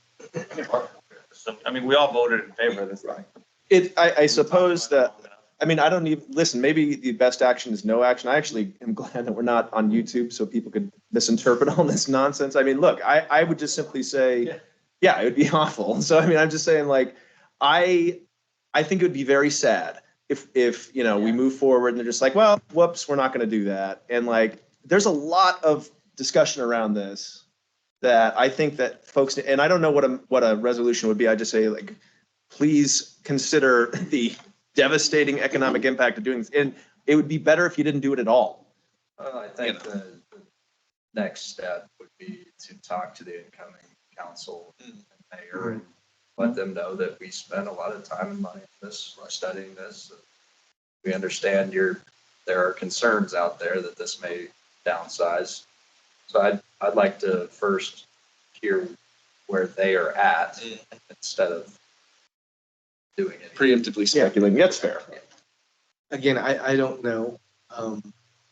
I mean, we all voted in favor of this thing. I suppose that, I mean, I don't even, listen, maybe the best action is no action. I actually am glad that we're not on YouTube so people could misinterpret all this nonsense. I mean, look, I would just simply say, yeah, it would be awful. So, I mean, I'm just saying, like, I think it would be very sad if you know, we move forward and they're just like, well, whoops, we're not going to do that. And like, there's a lot of discussion around this that I think that folks, and I don't know what a resolution would be. I just say, like, please consider the devastating economic impact of doing this. And it would be better if you didn't do it at all. Well, I think the next step would be to talk to the incoming council and mayor and let them know that we spent a lot of time and money on this, studying this. We understand there are concerns out there that this may downsize. So I'd like to first hear where they are at instead of doing it. Preemptively speculating, that's fair. Again, I don't know.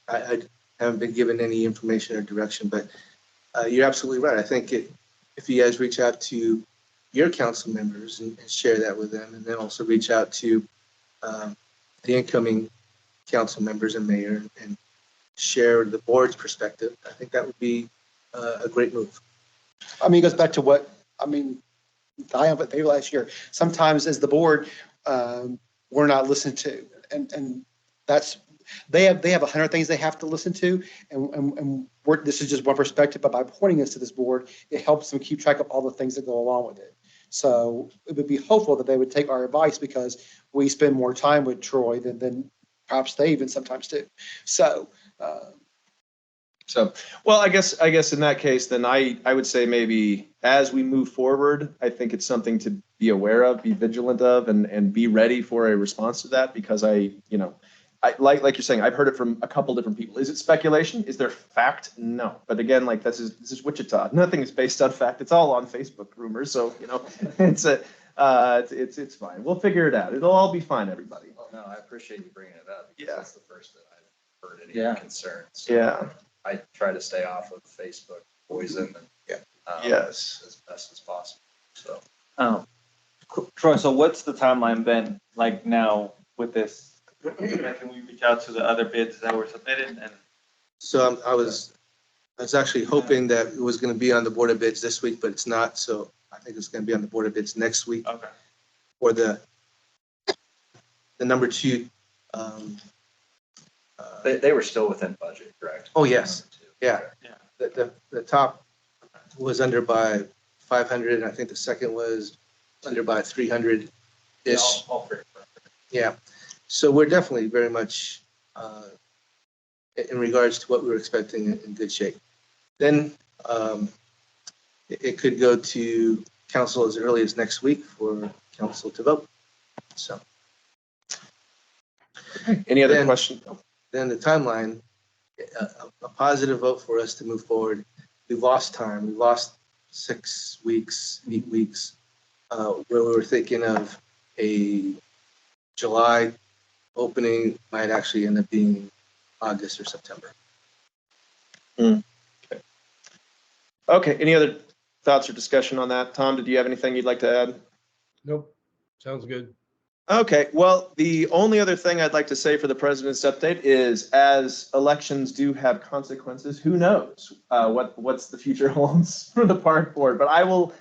I haven't been given any information or direction, but you're absolutely right. I think if you guys reach out to your council members and share that with them, and then also reach out to the incoming council members and mayor and share the board's perspective, I think that would be a great move. I mean, it goes back to what, I mean, I have it there last year. Sometimes as the board, we're not listened to. And that's, they have 100 things they have to listen to. And this is just one perspective, but by pointing us to this board, it helps them keep track of all the things that go along with it. So it would be hopeful that they would take our advice because we spend more time with Troy than perhaps they even sometimes do. So, well, I guess in that case, then I would say maybe as we move forward, I think it's something to be aware of, be vigilant of, and be ready for a response to that, because I like you're saying, I've heard it from a couple different people. Is it speculation? Is there fact? No. But again, like this is Wichita. Nothing is based on fact. It's all on Facebook rumors. So, it's fine. We'll figure it out. It'll all be fine, everybody. Well, no, I appreciate you bringing it up because Yeah. that's the first that I've heard any concerns. So Yeah. I try to stay off of Facebook poison and Yes. as best as possible. So Troy, so what's the timeline then, like now with this? Can we reach out to the other bids that were submitted and? So I was actually hoping that it was going to be on the board of bids this week, but it's not. So I think it's going to be on the board of bids next week. Okay. For the number two. they were still within budget, correct? Oh, yes. Yeah. Yeah. The top was under by 500, and I think the second was under by 300-ish. Yeah, all three. Yeah. So we're definitely very much, in regards to what we were expecting, in good shape. Then it could go to council as early as next week for council to vote. So. Any other questions? Then the timeline, a positive vote for us to move forward. We've lost time. We lost 6 weeks, 8 weeks, where we were thinking of a July opening, might actually end up being August or September. Okay. Any other thoughts or discussion on that? Tom, did you have anything you'd like to add? Nope. Sounds good. Okay, well, the only other thing I'd like to say for the president's update is, as elections do have consequences, who knows what's the future holds for the park board. But I will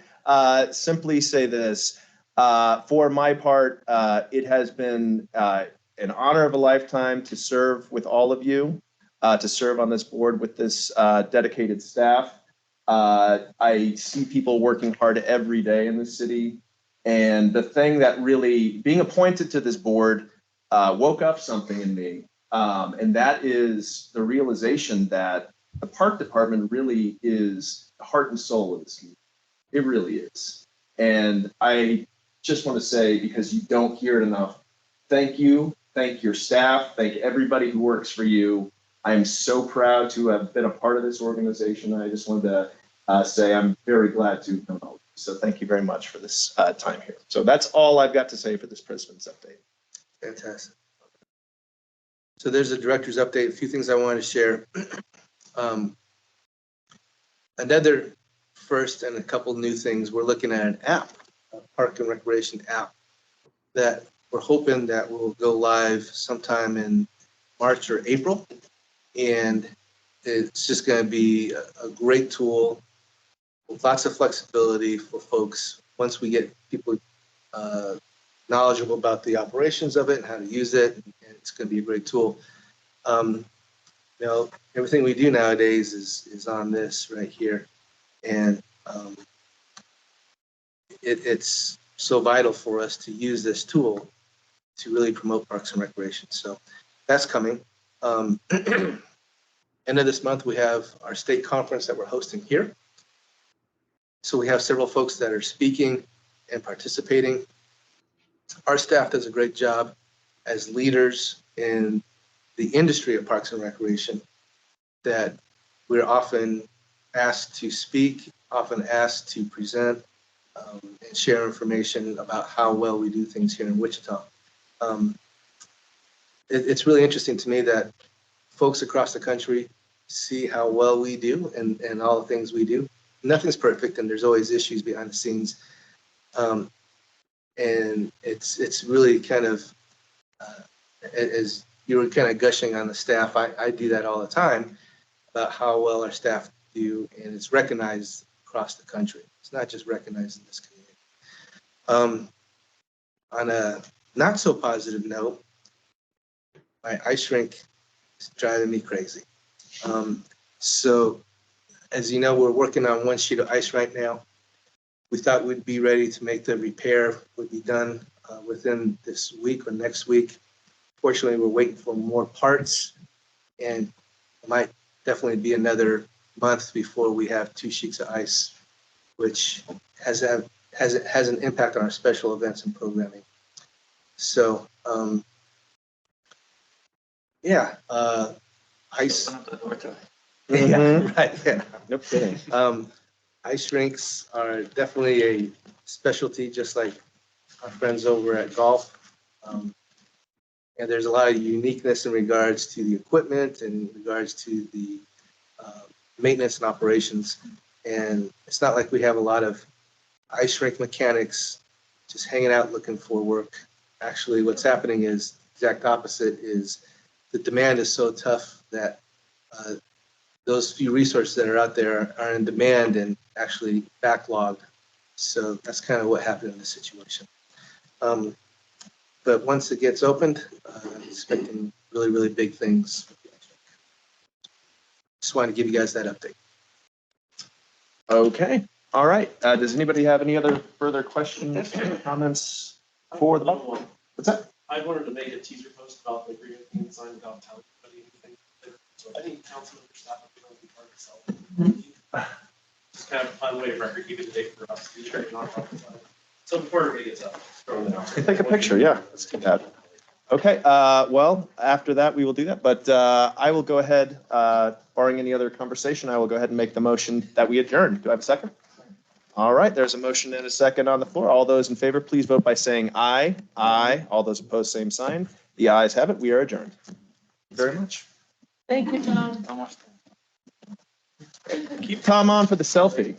simply say this: for my part, it has been an honor of a lifetime to serve with all of you, to serve on this board with this dedicated staff. I see people working hard every day in the city. And the thing that really, being appointed to this board, woke up something in me. And that is the realization that the park department really is the heart and soul of this community. It really is. And I just want to say, because you don't hear it enough, thank you, thank your staff, thank everybody who works for you. I am so proud to have been a part of this organization. I just wanted to say I'm very glad to have known all of you. So thank you very much for this time here. So that's all I've got to say for this president's update. Fantastic. So there's a director's update. A few things I wanted to share. Another first and a couple new things. We're looking at an app, a park and recreation app that we're hoping that will go live sometime in March or April. And it's just going to be a great tool with lots of flexibility for folks once we get people knowledgeable about the operations of it and how to use it. And it's going to be a great tool. You know, everything we do nowadays is on this right here. And it's so vital for us to use this tool to really promote parks and recreation. So that's coming. End of this month, we have our state conference that we're hosting here. So we have several folks that are speaking and participating. Our staff does a great job as leaders in the industry of parks and recreation, that we're often asked to speak, often asked to present, and share information about how well we do things here in Wichita. It's really interesting to me that folks across the country see how well we do and all the things we do. Nothing's perfect, and there's always issues behind the scenes. And it's really kind of, as you were kind of gushing on the staff, I do that all the time about how well our staff do, and it's recognized across the country. It's not just recognized in this community. On a not so positive note, my ice rink is driving me crazy. So as you know, we're working on one sheet of ice right now. We thought we'd be ready to make the repair, would be done within this week or next week. Fortunately, we're waiting for more parts, and it might definitely be another month before we have 2 sheets of ice, which has an impact on our special events and programming. So, yeah, ice. Yeah, right. Yeah. No kidding. Ice rinks are definitely a specialty, just like our friends over at golf. And there's a lot of uniqueness in regards to the equipment and in regards to the maintenance and operations. And it's not like we have a lot of ice rink mechanics just hanging out looking for work. Actually, what's happening is the exact opposite. Is the demand is so tough that those few resources that are out there are in demand and actually backlogged. So that's kind of what happened in this situation. But once it gets opened, I'm expecting really, really big things. Just wanted to give you guys that update. Okay. All right. Does anybody have any other further questions or comments for the public? What's that? I wanted to make a teaser post about the agreement being signed without telling anybody anything. So I think council members, staff will be part of itself. Just kind of a fun way of record keeping the date for us. So before everybody gets up, throw it out. Take a picture. Yeah, let's do that. Okay. Well, after that, we will do that. But I will go ahead, barring any other conversation, I will go ahead and make the motion that we adjourn. Do I have a second? All right. There's a motion and a second on the floor. All those in favor, please vote by saying aye. Aye. All those opposed, same sign. The ayes have it. We are adjourned. Thank you very much. Thank you, Tom. Keep Tom on for the selfie.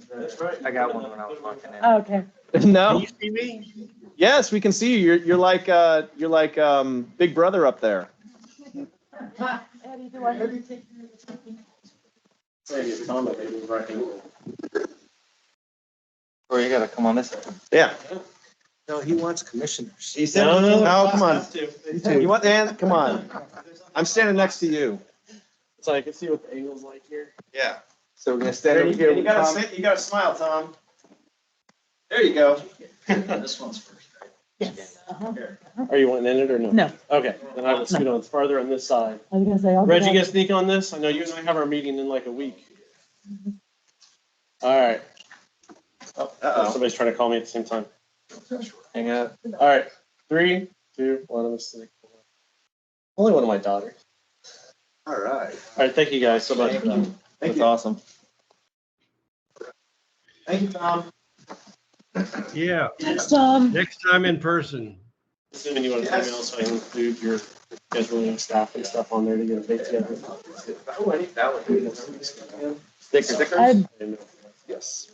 I got one when I was walking in. Okay. No. Can you see me? Yes, we can see you. You're like Big Brother up there. Eddie, do I have to take care of the cooking? Or you gotta come on this side. Yeah. No, he wants commissioners. He said, no, come on. You want, Dan? Come on. I'm standing next to you. So I can see what the angle's like here. Yeah. So we're gonna stand over here. You gotta smile, Tom. There you go. This one's first, right? Yes. Are you wanting in it or no? No, Okay, then I will scoot on farther on this side. I was gonna say, I'll. Reggie, get you gonna sneak on this? I know you and I have our meeting in like a week. All right. Uh-oh. Somebody's trying to call me at the same time. Hang up. All right, 3, 2, 1, let me see. Only one of my daughters. All right. All right, thank you guys so much for that. That's awesome. Thank you, Tom. Yeah, Next, next time in person. Assuming you want to email, so I can include your scheduling staff and stuff on there to get a date together. Oh, I need that one. Stickers. I, And, Yes.